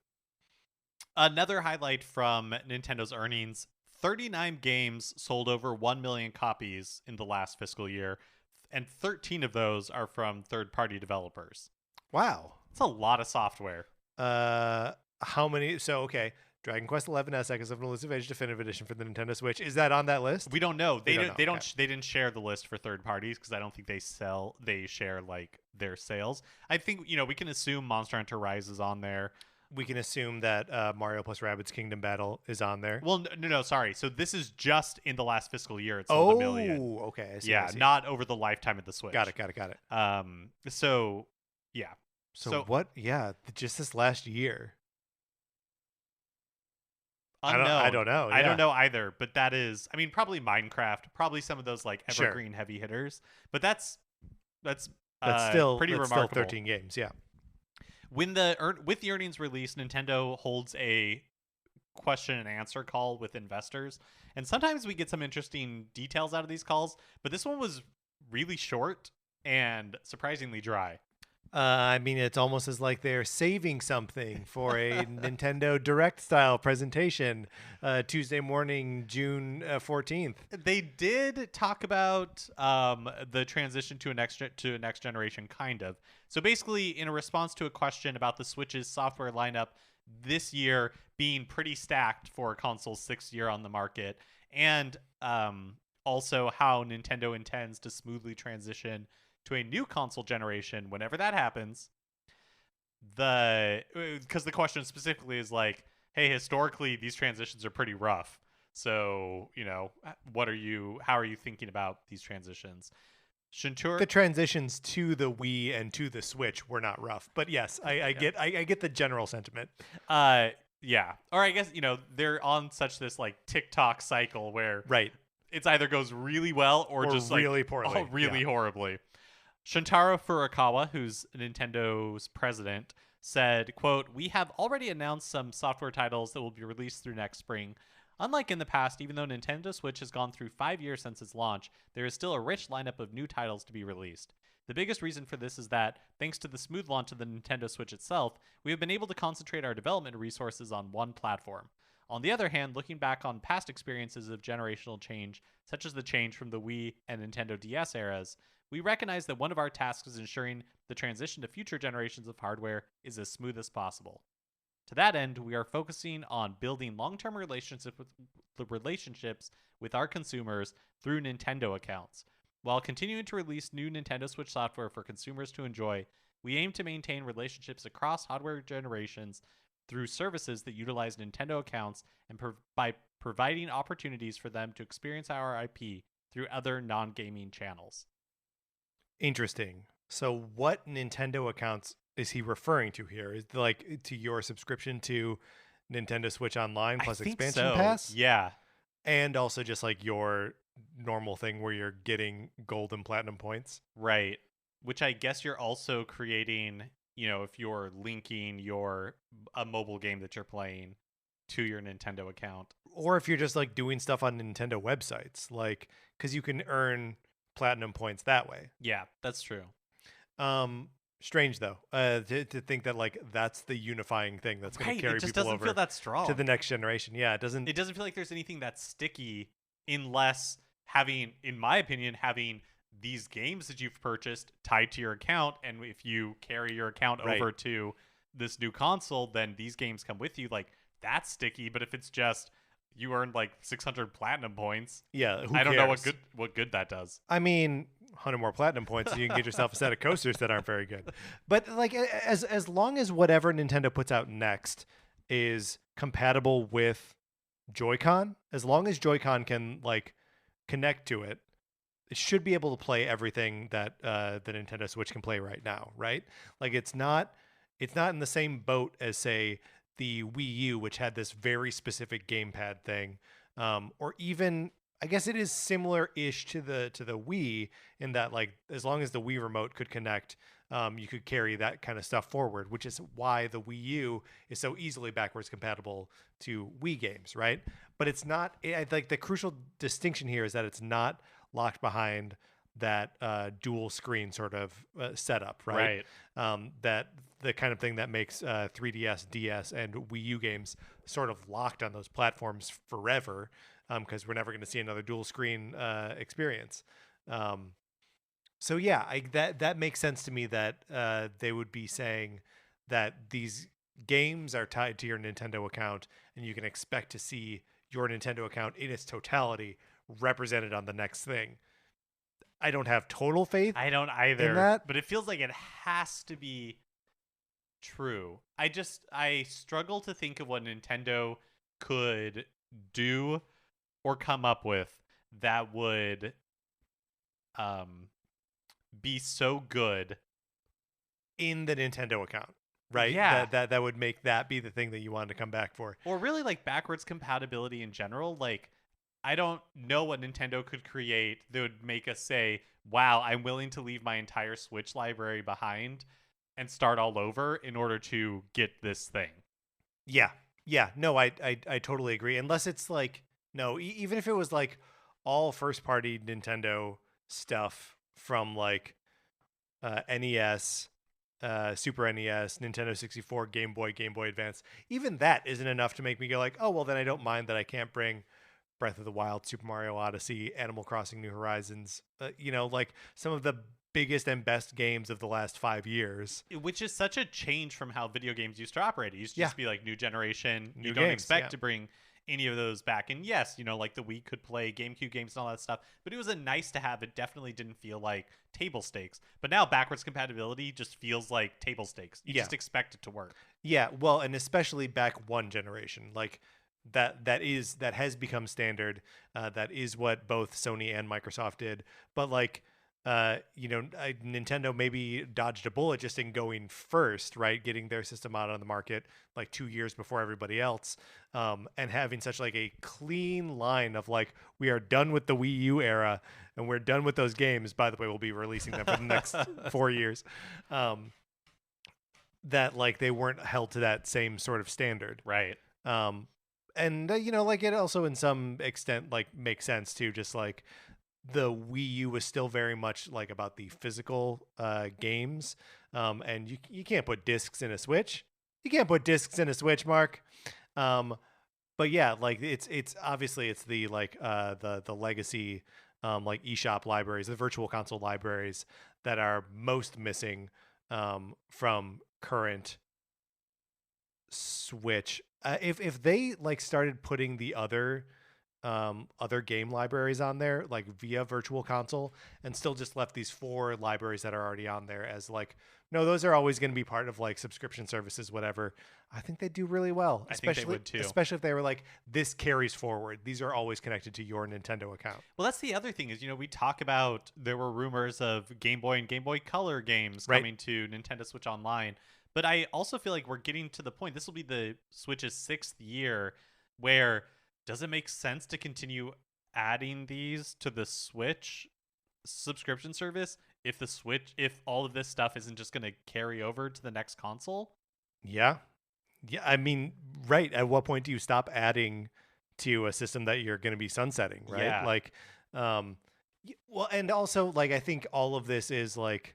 Another highlight from Nintendo's earnings: 39 games sold over 1 million copies in the last fiscal year, and 13 of those are from third-party developers. Wow, that's a lot of software. How many? So okay. Dragon Quest XI S Echoes of an Elusive Age Definitive Edition for the Nintendo Switch. Is that on that list? We don't know. They didn't share the list for third parties because I don't think they share like their sales. I think we can assume Monster Hunter Rise is on there. We can assume that Mario plus Rabbids Kingdom Battle is on there. Well, no, sorry. So this is just in the last fiscal year. It sold 1 million. Oh, okay. I see, yeah, I see. Not over the lifetime of the Switch. Got it. So yeah. So what? Yeah, just this last year. Unknown. I don't know. I don't know either, but that is, I mean, probably Minecraft, probably some of those like evergreen Sure. heavy hitters, but that's still pretty that's remarkable. Still 13 games, yeah. With the earnings release, Nintendo holds a question and answer call with investors, and sometimes we get some interesting details out of these calls, but this one was really short and surprisingly dry. I mean, it's almost as like they're saving something for a Nintendo Direct style presentation Tuesday morning, June 14th. They did talk about the transition to a next generation, kind of. So basically, in a response to a question about the Switch's software lineup this year being pretty stacked for a console's 6th year on the market, and also how Nintendo intends to smoothly transition to a new console generation whenever that happens. Because the question specifically is like, hey, historically these transitions are pretty rough. So, how are you thinking about these transitions? The transitions to the Wii and to the Switch were not rough, but yes, I get the general sentiment. Yeah. Or I guess, they're on such this like TikTok cycle where right. It's either goes really well or just really like poorly. Really horribly. Shintaro Furukawa, who's Nintendo's president, said, quote, "We have already announced some software titles that will be released through next spring. Unlike in the past, even though Nintendo Switch has gone through 5 years since its launch, there is still a rich lineup of new titles to be released. The biggest reason for this is that, thanks to the smooth launch of the Nintendo Switch itself, we have been able to concentrate our development resources on one platform. On the other hand, looking back on past experiences of generational change, such as the change from the Wii and Nintendo DS eras, we recognize that one of our tasks is ensuring the transition to future generations of hardware is as smooth as possible. To that end, we are focusing on building long-term relationships with our consumers through Nintendo accounts. While continuing to release new Nintendo Switch software for consumers to enjoy, we aim to maintain relationships across hardware generations through services that utilize Nintendo accounts and by providing opportunities for them to experience our IP through other non-gaming channels." Interesting. So what Nintendo accounts is he referring to here? Is like to your subscription to Nintendo Switch Online plus I think expansion so. pass? Yeah. And also just like your normal thing where you're getting gold and platinum points? Right. Which I guess you're also creating, if you're linking a mobile game that you're playing to your Nintendo account. Or if you're just like doing stuff on Nintendo websites, like because you can earn platinum points that way. Yeah, that's true. Strange though, to think that like that's the unifying thing that's going to carry it just people doesn't over feel that strong to the next generation. Yeah, it doesn't. It doesn't feel like there's anything that's sticky unless in my opinion, having these games that you've purchased tied to your account, and if you carry your account over to this new console, then these games come with you. Like that's sticky. But if it's just you earned like 600 platinum points, yeah, I don't know what good that does. I mean, 100 more platinum points, so you can get yourself a set of coasters that aren't very good. But like, as long as whatever Nintendo puts out next is compatible with Joy-Con, as long as Joy-Con can like connect to it, it should be able to play everything that the Nintendo Switch can play right now, right? Like it's not in the same boat as say the Wii U, which had this very specific gamepad thing, or even I guess it is similar-ish to the Wii in that like as long as the Wii remote could connect, you could carry that kind of stuff forward, which is why the Wii U is so easily backwards compatible to Wii games, right? But it's not. I like the crucial distinction here is that it's not locked behind that dual screen sort of setup, right? That the kind of thing that makes 3DS, DS, and Wii U games sort of locked on those platforms forever, because we're never going to see another dual screen experience. So yeah, that makes sense to me that they would be saying that these games are tied to your Nintendo account, and you can expect to see your Nintendo account in its totality represented on the next thing. I don't have total faith. I don't either. In that, but it feels like it has to be true. I struggle to think of what Nintendo could do or come up with that would be so good in the Nintendo account, right? Yeah. That would make that be the thing that you wanted to come back for. Or really like backwards compatibility in general. Like I don't know what Nintendo could create that would make us say, wow, I'm willing to leave my entire Switch library behind and start all over in order to get this thing. Yeah. No, I totally agree. Unless it's like, no, even if it was like all first party Nintendo stuff from like NES, Super NES, Nintendo 64, Game Boy Advance, even that isn't enough to make me go like, oh, well, then I don't mind that I can't bring Breath of the Wild, Super Mario Odyssey, Animal Crossing New Horizons, like some of the biggest and best games of the last 5 years. Which is such a change from how video games used to operate. It used to just be like new generation. New you don't games, expect to bring any of those back. And yes, like the Wii could play GameCube games and all that stuff, but it was a nice to have. It definitely didn't feel like table stakes. But now backwards compatibility just feels like table stakes. You just expect it to work. Yeah, well, and especially back one generation. Like that has become standard. That is what both Sony and Microsoft did. But like Nintendo maybe dodged a bullet just in going first, right? Getting their system out on the market like 2 years before everybody else, and having such like a clean line of like, we are done with the Wii U era and we're done with those games. By the way, we'll be releasing them for the next 4 years. that like they weren't held to that same sort of standard. Right. And you know, like it also in some extent like makes sense too. Just like the Wii U was still very much like about the physical games, and you can't put discs in a Switch. You can't put discs in a Switch, Mark. But yeah, like it's obviously it's the like the legacy like eShop libraries, the virtual console libraries that are most missing from current Switch. If they like started putting the other game libraries on there like via virtual console and still just left these 4 libraries that are already on there as like, no, those are always going to be part of like subscription services, whatever, I think they do really well. I think they would too. Especially if they were like, this carries forward, these are always connected to your Nintendo account. Well, that's the other thing is, you know, we talk about there were rumors of Game Boy and Game Boy Color games coming to Nintendo Switch Online. But I also feel like we're getting to the point, this will be the Switch's 6th year, where does it make sense to continue adding these to the Switch subscription service if all of this stuff isn't just going to carry over to the next console? Yeah. Yeah, I mean, right. At what point do you stop adding to a system that you're going to be sunsetting, right? Yeah. Like, well, and also, like, I think all of this is like,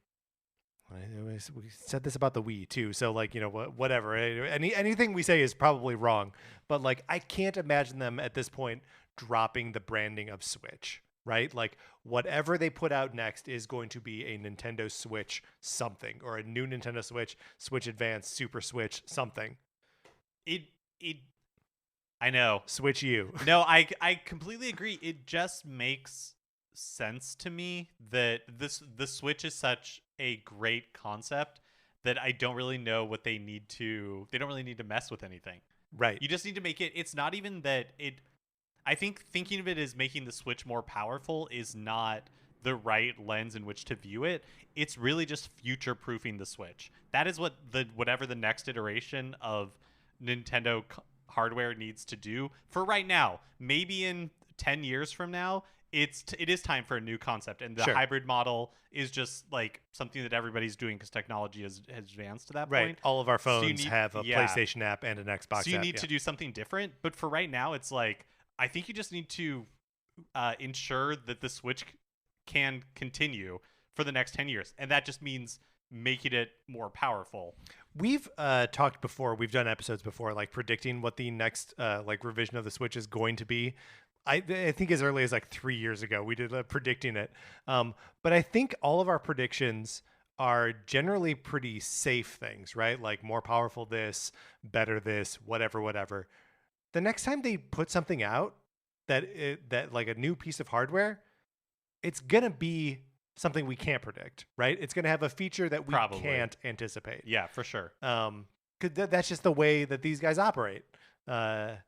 we said this about the Wii too. So like, you know, whatever, anything we say is probably wrong, but like, I can't imagine them at this point dropping the branding of Switch, right? Like whatever they put out next is going to be a Nintendo Switch something, or a new Nintendo Switch, Switch Advance, Super Switch something. I know. Switch U. No, I completely agree. It just makes sense to me that the Switch is such a great concept that I don't really know what they don't really need to mess with anything. Right. You just need to make it, it's not even that I think thinking of it as making the Switch more powerful is not the right lens in which to view it. It's really just future proofing the Switch. That is what whatever the next iteration of Nintendo hardware needs to do for right now. Maybe in 10 years from now, it is time for a new concept, and the hybrid model is just like something that everybody's doing because technology has advanced to that point. Right. All of our phones have a PlayStation app and an Xbox app. So you need to do something different. But for right now, it's like, I think you just need to ensure that the Switch can continue for the next 10 years. And that just means making it more powerful. We've talked before, we've done episodes before, like predicting what the next like revision of the Switch is going to be. I think as early as like 3 years ago, we did predicting it. But I think all of our predictions are generally pretty safe things, right? Like more powerful this, better this, whatever. The next time they put something out that like a new piece of hardware, it's going to be something we can't predict, right? It's going to have a feature that we can't anticipate. Yeah, for sure. 'Cause that's just the way that these guys operate. And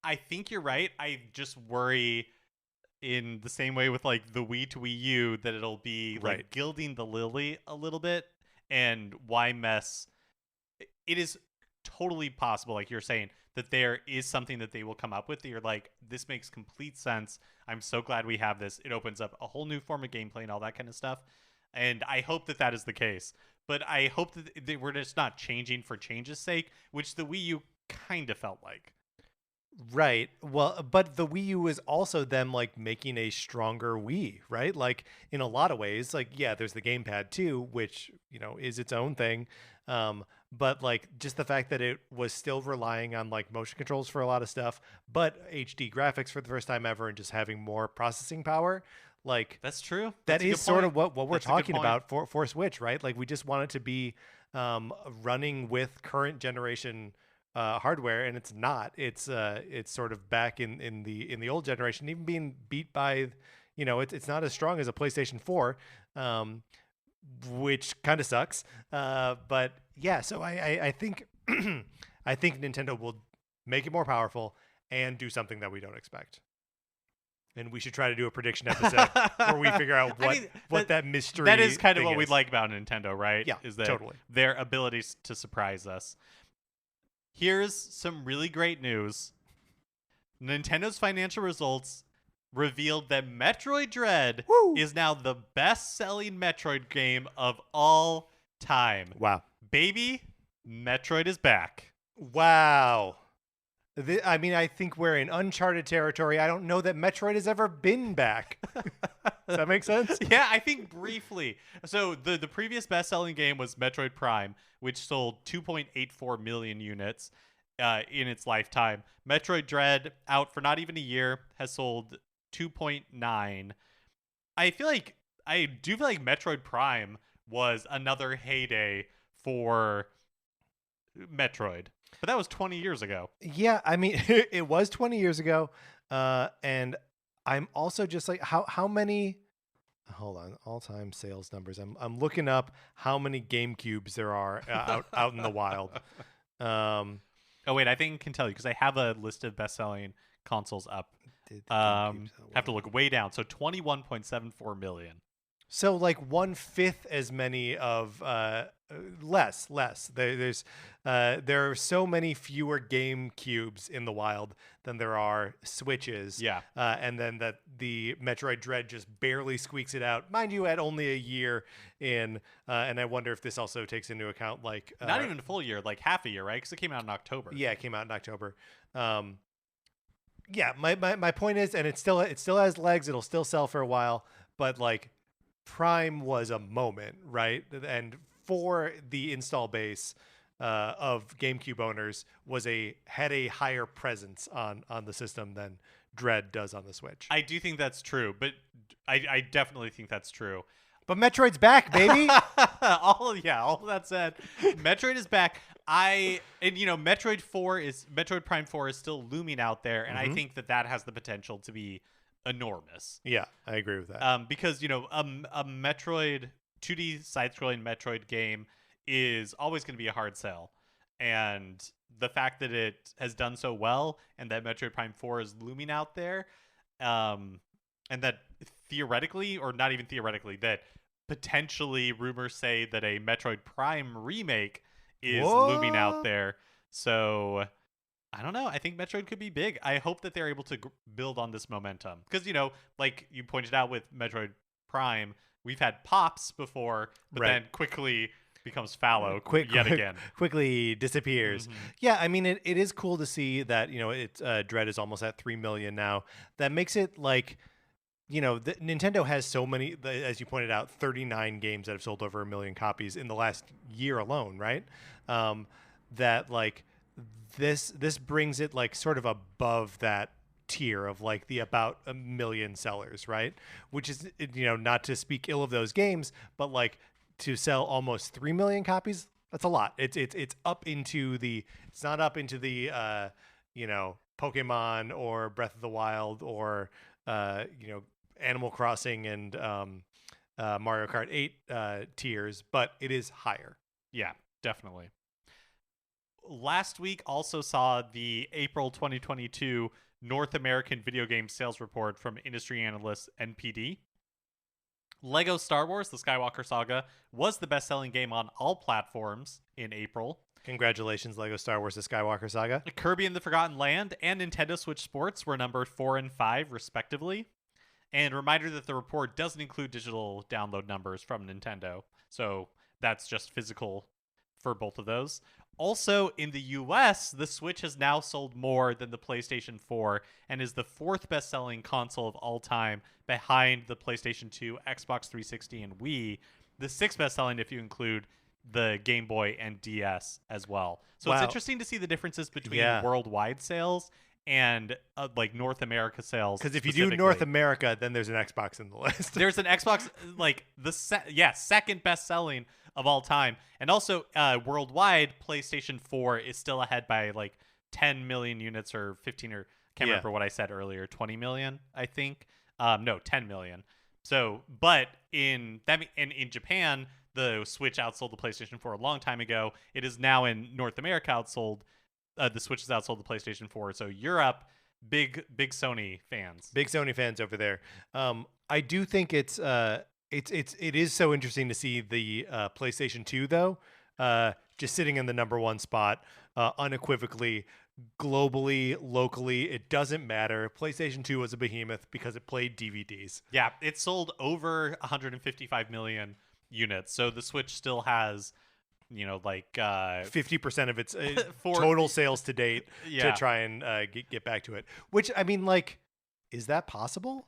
I think you're right. I just worry in the same way with like the Wii to Wii U that it'll be like gilding the lily a little bit. And why mess? It is totally possible, like you're saying, that there is something that they will come up with that you're like, this makes complete sense. I'm so glad we have this. It opens up a whole new form of gameplay and all that kind of stuff. And I hope that that is the case. But I hope that we're just not changing for change's sake, which the Wii U kind of felt like. Right. Well, but the Wii U is also them like making a stronger Wii, right? Like in a lot of ways, like, yeah, there's the gamepad too, which, you know, is its own thing. But like just the fact that it was still relying on like motion controls for a lot of stuff, but HD graphics for the first time ever and just having more processing power. Like that's true. That is sort of what we're talking about for Switch, right? Like we just want it to be running with current generation hardware, and it's not. It's sort of back in the old generation, even being beat by, you know, it's not as strong as a PlayStation 4, which kind of sucks. But yeah, so I think I think Nintendo will make it more powerful and do something that we don't expect. And we should try to do a prediction episode where we figure out what that mystery. That is kind of what we like about Nintendo, right? Yeah, is that totally their abilities to surprise us. Here's some really great news. Nintendo's financial results revealed that Metroid Dread is now the best-selling Metroid game of all time. Wow. Baby, Metroid is back. Wow. I mean, I think we're in uncharted territory. I don't know that Metroid has ever been back. Does that make sense? Yeah, I think briefly. So the previous best-selling game was Metroid Prime, which sold 2.84 million units in its lifetime. Metroid Dread, out for not even a year, has sold 2.9. I do feel like Metroid Prime was another heyday for Metroid. But that was 20 years ago. Yeah, I mean, it was 20 years ago. And I'm also just like, how many... Hold on, all-time sales numbers. I'm looking up how many GameCubes there are out in the wild. Oh, wait, I think I can tell you because I have a list of best-selling consoles up. Have to look way down. So 21.74 million. So like 1/5 as many of less. There are so many fewer GameCubes in the wild than there are Switches. Yeah. And then that the Metroid Dread just barely squeaks it out, mind you, at only a year in. And I wonder if this also takes into account like not even a full year, like half a year, right? Because it came out in October. Yeah, it came out in October. Yeah, my point is, and it still has legs. It'll still sell for a while, but like. Prime was a moment, right? And for the install base of GameCube owners had a higher presence on the system than Dread does on the Switch. I do think that's true, but I definitely think that's true. But Metroid's back, baby. all of that said, Metroid is back. Metroid Prime 4 is still looming out there, and I think that has the potential to be enormous. Yeah, I agree with that. Because a Metroid 2D side-scrolling Metroid game is always going to be a hard sell, and the fact that it has done so well and that Metroid Prime 4 is looming out there, and that theoretically, or not even theoretically, that potentially rumors say that a Metroid Prime remake is looming out there. So I don't know. I think Metroid could be big. I hope that they're able to build on this momentum. Because, like you pointed out with Metroid Prime, we've had pops before, but then quickly becomes fallow again. Quickly disappears. Yeah, I mean, it is cool to see that, Dread is almost at 3 million now. That makes it like, Nintendo has so many, as you pointed out, 39 games that have sold over 1 million copies in the last year alone, right? That, like... This brings it like sort of above that tier of like the about 1 million sellers, right? Which is, not to speak ill of those games, but like to sell almost 3 million copies, that's a lot. It's up into the, it's not up into the Pokemon or Breath of the Wild or Animal Crossing and Mario Kart 8 tiers, but it is higher. Yeah, definitely. Last week also saw the April 2022 North American video game sales report from industry analyst NPD. Lego Star Wars: The Skywalker Saga was the best-selling game on all platforms in April. Congratulations, Lego Star Wars: The Skywalker Saga. Kirby and the Forgotten Land and Nintendo Switch Sports were numbered 4 and 5, respectively. And reminder that the report doesn't include digital download numbers from Nintendo, so that's just physical for both of those. Also, in the US, the Switch has now sold more than the PlayStation 4 and is the 4th best-selling console of all time behind the PlayStation 2, Xbox 360, and Wii. The 6th best-selling if you include the Game Boy and DS as well. So It's interesting to see the differences between worldwide sales and like North America sales. Because if you do North America, then there's an Xbox in the list. There's an Xbox, like second best-selling of all time. And also worldwide, PlayStation 4 is still ahead by like 10 million units or 15 or can't remember what I said earlier, 20 million, I think. No, 10 million. So, but in Japan, the Switch outsold the PlayStation 4 a long time ago. It is now in North America outsold. The Switch has outsold the PlayStation 4. So Europe, big Sony fans. Big Sony fans over there. I do think it is so interesting to see the PlayStation 2 though, just sitting in the number 1 spot, unequivocally, globally, locally. It doesn't matter. PlayStation 2 was a behemoth because it played DVDs. Yeah, it sold over 155 million units. So the Switch still has, 50% of its for total sales to date Yeah. to try and get back to it. Which, I mean, like, is that possible?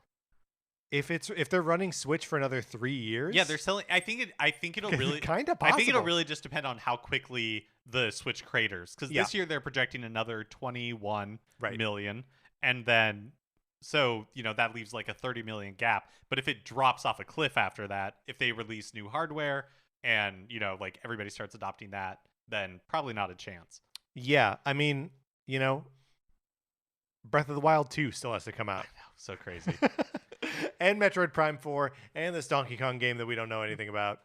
If they're running Switch for another 3 years? Yeah, they're selling. I think it'll really kind of I possible. think it'll really just depend on how quickly the Switch craters, because Yeah. this year they're projecting another 21 Right. million, and then so that leaves like a 30 million gap. But if it drops off a cliff after that, if they release new hardware and like everybody starts adopting that, then probably not a chance. Yeah, I mean, Breath of the Wild 2 still has to come out. So crazy. And Metroid Prime 4 and this Donkey Kong game that we don't know anything about.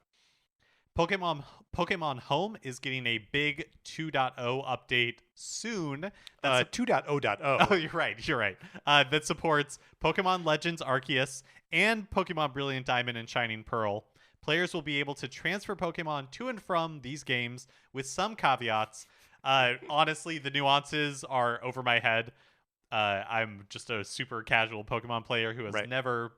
Pokemon Home is getting a big 2.0 update soon. 2.0.0. Oh, you're right. That supports Pokemon Legends Arceus and Pokemon Brilliant Diamond and Shining Pearl. Players will be able to transfer Pokemon to and from these games with some caveats. Honestly, the nuances are over my head. I'm just a super casual Pokemon player who has never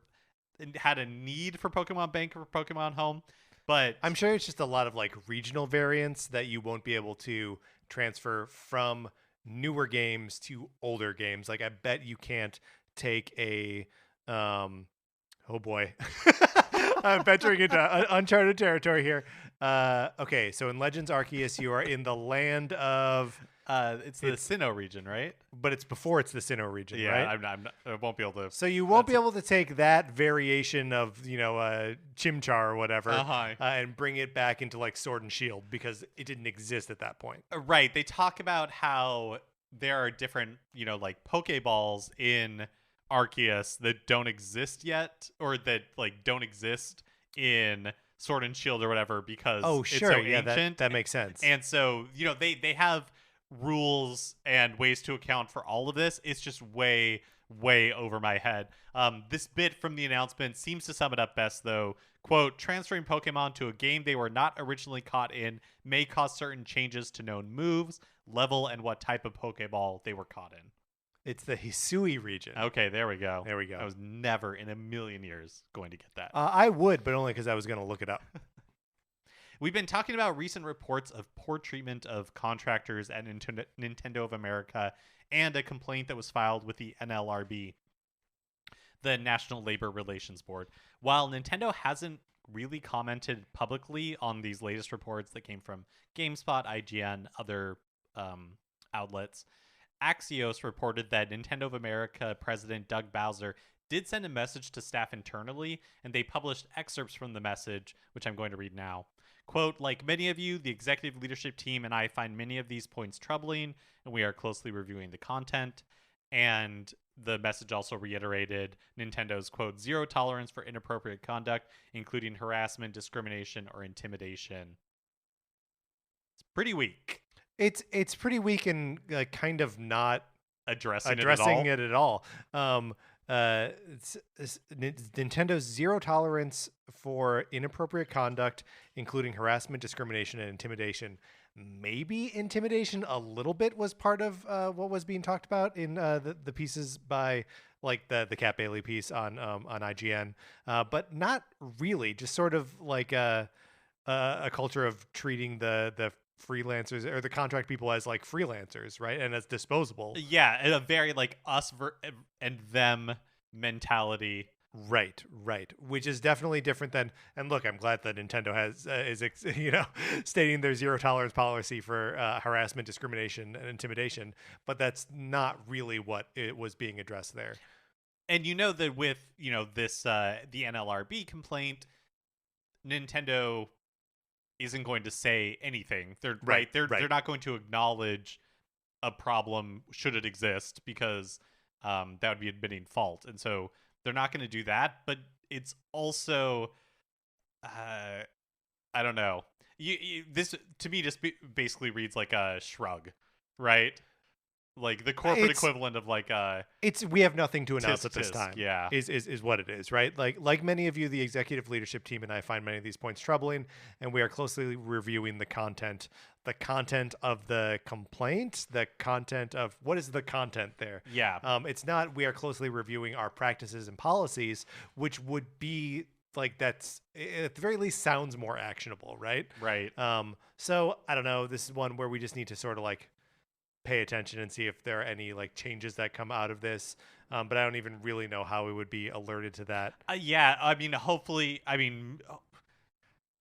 had a need for Pokemon Bank or Pokemon Home. But I'm sure it's just a lot of like regional variants that you won't be able to transfer from newer games to older games. Like I bet you can't take a oh boy. I'm venturing into uncharted territory here. Okay, so in Legends Arceus, you are in the land of it's the Sinnoh region, right? But it's before it's the Sinnoh region, Yeah, right? I won't be able to. So you won't be able to take that variation of Chimchar or whatever and bring it back into like Sword and Shield because it didn't exist at that point. Right. They talk about how there are different like Pokeballs in Arceus that don't exist yet, or that like don't exist in Sword and Shield or whatever because it's so ancient. That makes sense. And so they have rules and ways to account for all of this. It's just way over my head. This bit from the announcement seems to sum it up best, though. Quote, transferring Pokemon to a game they were not originally caught in may cause certain changes to known moves, level, and what type of Pokeball they were caught in. It's the Hisui region. Okay, there we go. There we go. I was never in a million years going to get that. I would, but only because I was going to look it up. We've been talking about recent reports of poor treatment of contractors at Nintendo of America and a complaint that was filed with the NLRB, the National Labor Relations Board. While Nintendo hasn't really commented publicly on these latest reports that came from GameSpot, IGN, other outlets, Axios reported that Nintendo of America President Doug Bowser did send a message to staff internally, and they published excerpts from the message, which I'm going to read now. Quote, like many of you, the executive leadership team and I find many of these points troubling, and we are closely reviewing the content. And the message also reiterated Nintendo's, quote, zero tolerance for inappropriate conduct, including harassment, discrimination, or intimidation. It's pretty weak. It's pretty weak and kind of not addressing it at all. It's Nintendo's zero tolerance for inappropriate conduct, including harassment, discrimination, and intimidation. Maybe intimidation a little bit was part of what was being talked about in the pieces by like the Cat Bailey piece on IGN, but not really. Just sort of like a culture of treating the freelancers or the contract people as like freelancers, right, and as disposable. Yeah, a very like us and them mentality. Right, which is definitely different than. And look, I'm glad that Nintendo is stating their zero tolerance policy for harassment, discrimination, and intimidation, but that's not really what it was being addressed there. And that with this the NLRB complaint, Nintendo isn't going to say anything. They're not going to acknowledge a problem should it exist, because that would be admitting fault. And so they're not going to do that. But it's also I don't know. This to me just basically reads like a shrug, right? Like the corporate equivalent of like we have nothing to announce at this time. Yeah, is what it is, right? Like many of you, the executive leadership team and I find many of these points troubling, and we are closely reviewing the content of the complaint, the content of what is the content there. Yeah, it's not. We are closely reviewing our practices and policies, which would be like that's at the very least sounds more actionable, right? Right. So I don't know. This is one where we just need to sort of like pay attention and see if there are any like changes that come out of this. But I don't even really know how we would be alerted to that. Yeah, I mean, hopefully,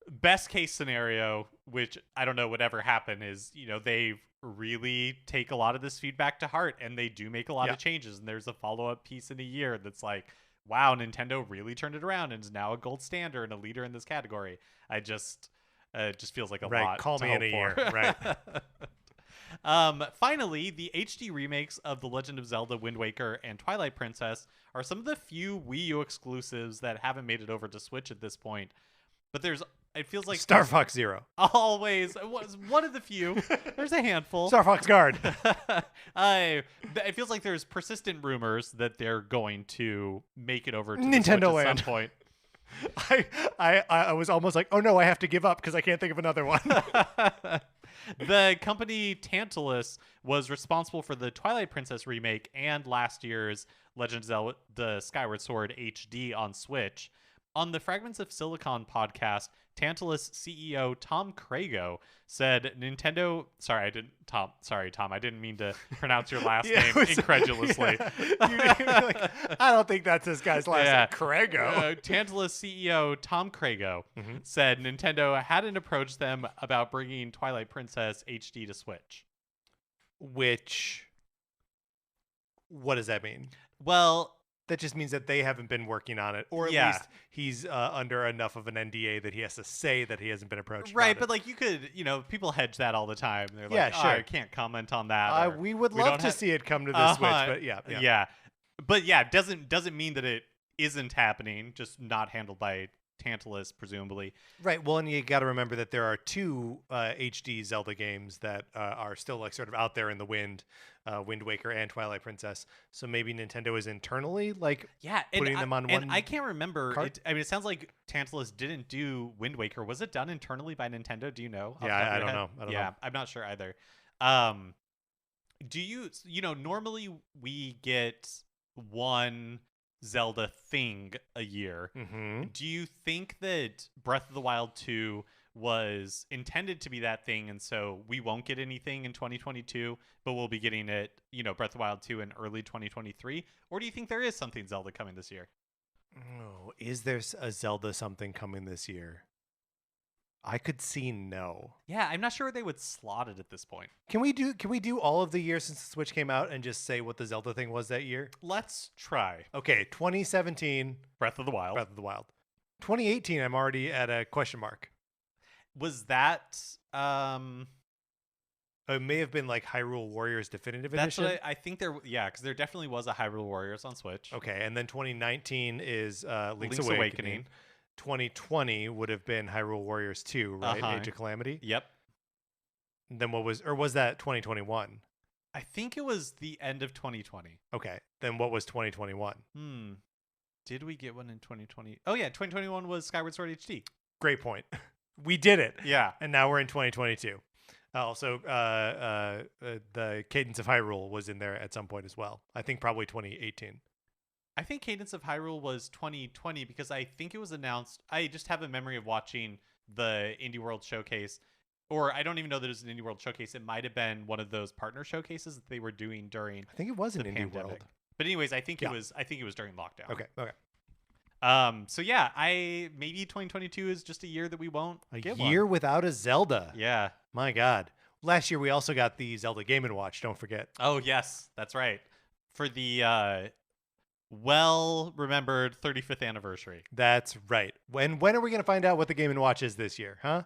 best case scenario, which I don't know would ever happen, is they really take a lot of this feedback to heart and they do make a lot of changes, and there's a follow-up piece in a year that's like, wow, Nintendo really turned it around and is now a gold standard and a leader in this category. I just it just feels like a lot. Call me in a year. Right. Finally, the HD remakes of The Legend of Zelda, Wind Waker, and Twilight Princess are some of the few Wii U exclusives that haven't made it over to Switch at this point. But it feels like Star Fox Zero always was one of the few. There's a handful. Star Fox Guard. It feels like there's persistent rumors that they're going to make it over to Nintendo the Switch at Land. some point. I was almost like, oh no, I have to give up because I can't think of another one. The company Tantalus was responsible for the Twilight Princess remake and last year's Legend of Zelda Skyward Sword HD on Switch. On the Fragments of Silicon podcast, Tantalus CEO Tom Crago said Nintendo... Sorry, Tom. I didn't mean to pronounce your last name incredulously. I don't think that's this guy's last name. Crago. Tantalus CEO Tom Crago said Nintendo hadn't approached them about bringing Twilight Princess HD to Switch. What does that mean? Well... That just means that they haven't been working on it, or at least he's under enough of an NDA that he has to say that he hasn't been approached. Right, but like you could, people hedge that all the time. They're like, sure. I can't comment on that. We would love to see it come to the Switch, but yeah. But yeah, doesn't mean that it isn't happening. Just not handled by Tantalus, presumably. Right. Well, and you got to remember that there are two HD Zelda games that are still like sort of out there in the wind. Wind Waker and Twilight Princess. So maybe Nintendo is internally putting them on one. And I can't remember. Cart? It sounds like Tantalus didn't do Wind Waker. Was it done internally by Nintendo? Do you know? Yeah, I don't know. I'm not sure either. Do you? Normally we get one Zelda thing a year. Mm-hmm. Do you think that Breath of the Wild 2 was intended to be that thing, and so we won't get anything in 2022, but we'll be getting it, Breath of the Wild 2 in early 2023? Or do you think there is something Zelda coming this year? Oh, is there a Zelda something coming this year? I could see no. Yeah, I'm not sure where they would slot it at this point. Can we do all of the years since the Switch came out and just say what the Zelda thing was that year? Let's try. Okay, 2017, Breath of the Wild. 2018, I'm already at a question mark. Was that it may have been like Hyrule Warriors Definitive That's Edition. what I think there. Yeah, because there definitely was a Hyrule Warriors on Switch. Okay, and then 2019 is Link's Awakening. 2020 would have been Hyrule Warriors 2, right? Age of Calamity. Yep. And then was that 2021? I think it was the end of 2020. Okay, then what was 2021? Did we get one in 2020? Oh yeah, 2021 was Skyward Sword HD. Great point. We did it. Yeah. And now we're in 2022. Also, the Cadence of Hyrule was in there at some point as well. I think probably 2018. I think Cadence of Hyrule was 2020 because I think it was announced. I just have a memory of watching the Indie World Showcase, or I don't even know that it was an Indie World Showcase. It might have been one of those partner showcases that they were doing during. I think it was an Indie pandemic. World. But anyways, I think it was during lockdown. Okay. So yeah, maybe 2022 is just a year that we won't get year one. without a Zelda. Yeah. My God. Last year we also got the Zelda Game & Watch. Don't forget. Oh yes, that's right. For the well-remembered 35th anniversary. That's right. When are we going to find out what the Game & Watch is this year, huh?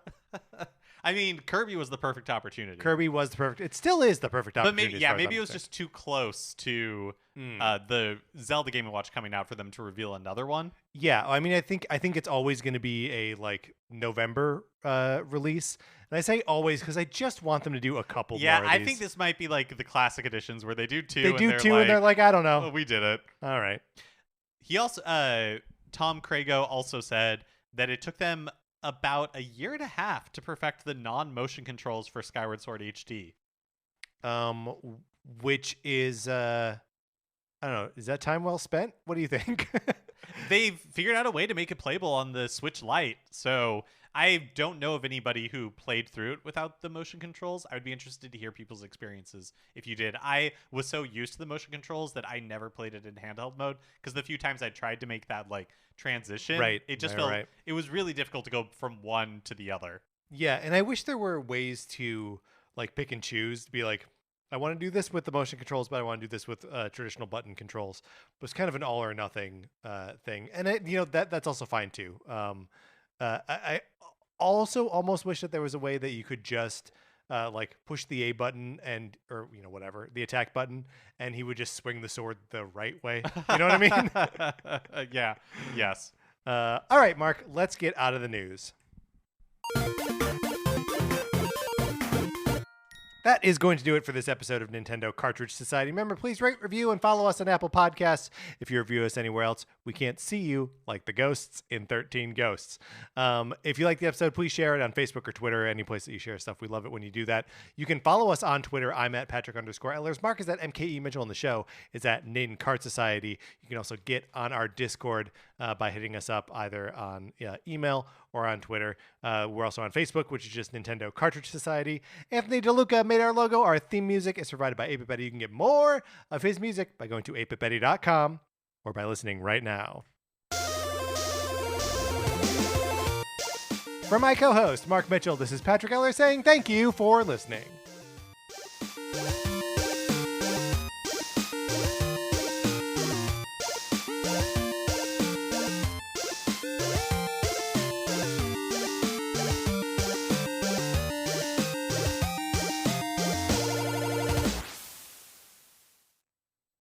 I mean, Kirby was the perfect opportunity. Kirby was the perfect. It still is the perfect opportunity. But maybe it was just too close to the Zelda Game & Watch coming out for them to reveal another one. Yeah, I mean, I think it's always going to be a like November release, and I say always because I just want them to do a couple. Yeah, more of I these. think this might be like the classic editions where they do two. And they're like, I don't know. Oh, we did it. All right. He also, Tom Crago also said that it took them about a year and a half to perfect the non-motion controls for Skyward Sword HD. Which is I don't know, is that time well spent? What do you think? they've figured out a way to make it playable on the Switch Lite. So I don't know of anybody who played through it without the motion controls. I would be interested to hear people's experiences if you did. I was so used to the motion controls that I never played it in handheld mode because the few times I tried to make that like transition, it just felt it was really difficult to go from one to the other. Yeah, and I wish there were ways to like pick and choose to be like, I want to do this with the motion controls, but I want to do this with traditional button controls. But it's kind of an all or nothing thing, and that's also fine too. I also almost wish that there was a way that you could just like push the A button or whatever, the attack button, and he would just swing the sword the right way. You know what I mean? Yeah. Yes. All right, Mark, let's get out of the news. That is going to do it for this episode of Nintendo Cartridge Society. Remember, please rate, review, and follow us on Apple Podcasts. If you review us anywhere else, we can't see you like the ghosts in 13 Ghosts. If you like the episode, please share it on Facebook or Twitter, any place that you share stuff. We love it when you do that. You can follow us on Twitter. I'm at Patrick_Ellers. Mark is at MKE Mitchell, and the show is at Nathan Cart Society. You can also get on our Discord by hitting us up either on email or on Twitter. We're also on Facebook, which is just Nintendo Cartridge Society. Anthony DeLuca made our logo. Our theme music is provided by 8BitBetty. You can get more of his music by going to 8bitbetty.com or by listening right now. For my co-host, Mark Mitchell, this is Patrick Eller saying thank you for listening.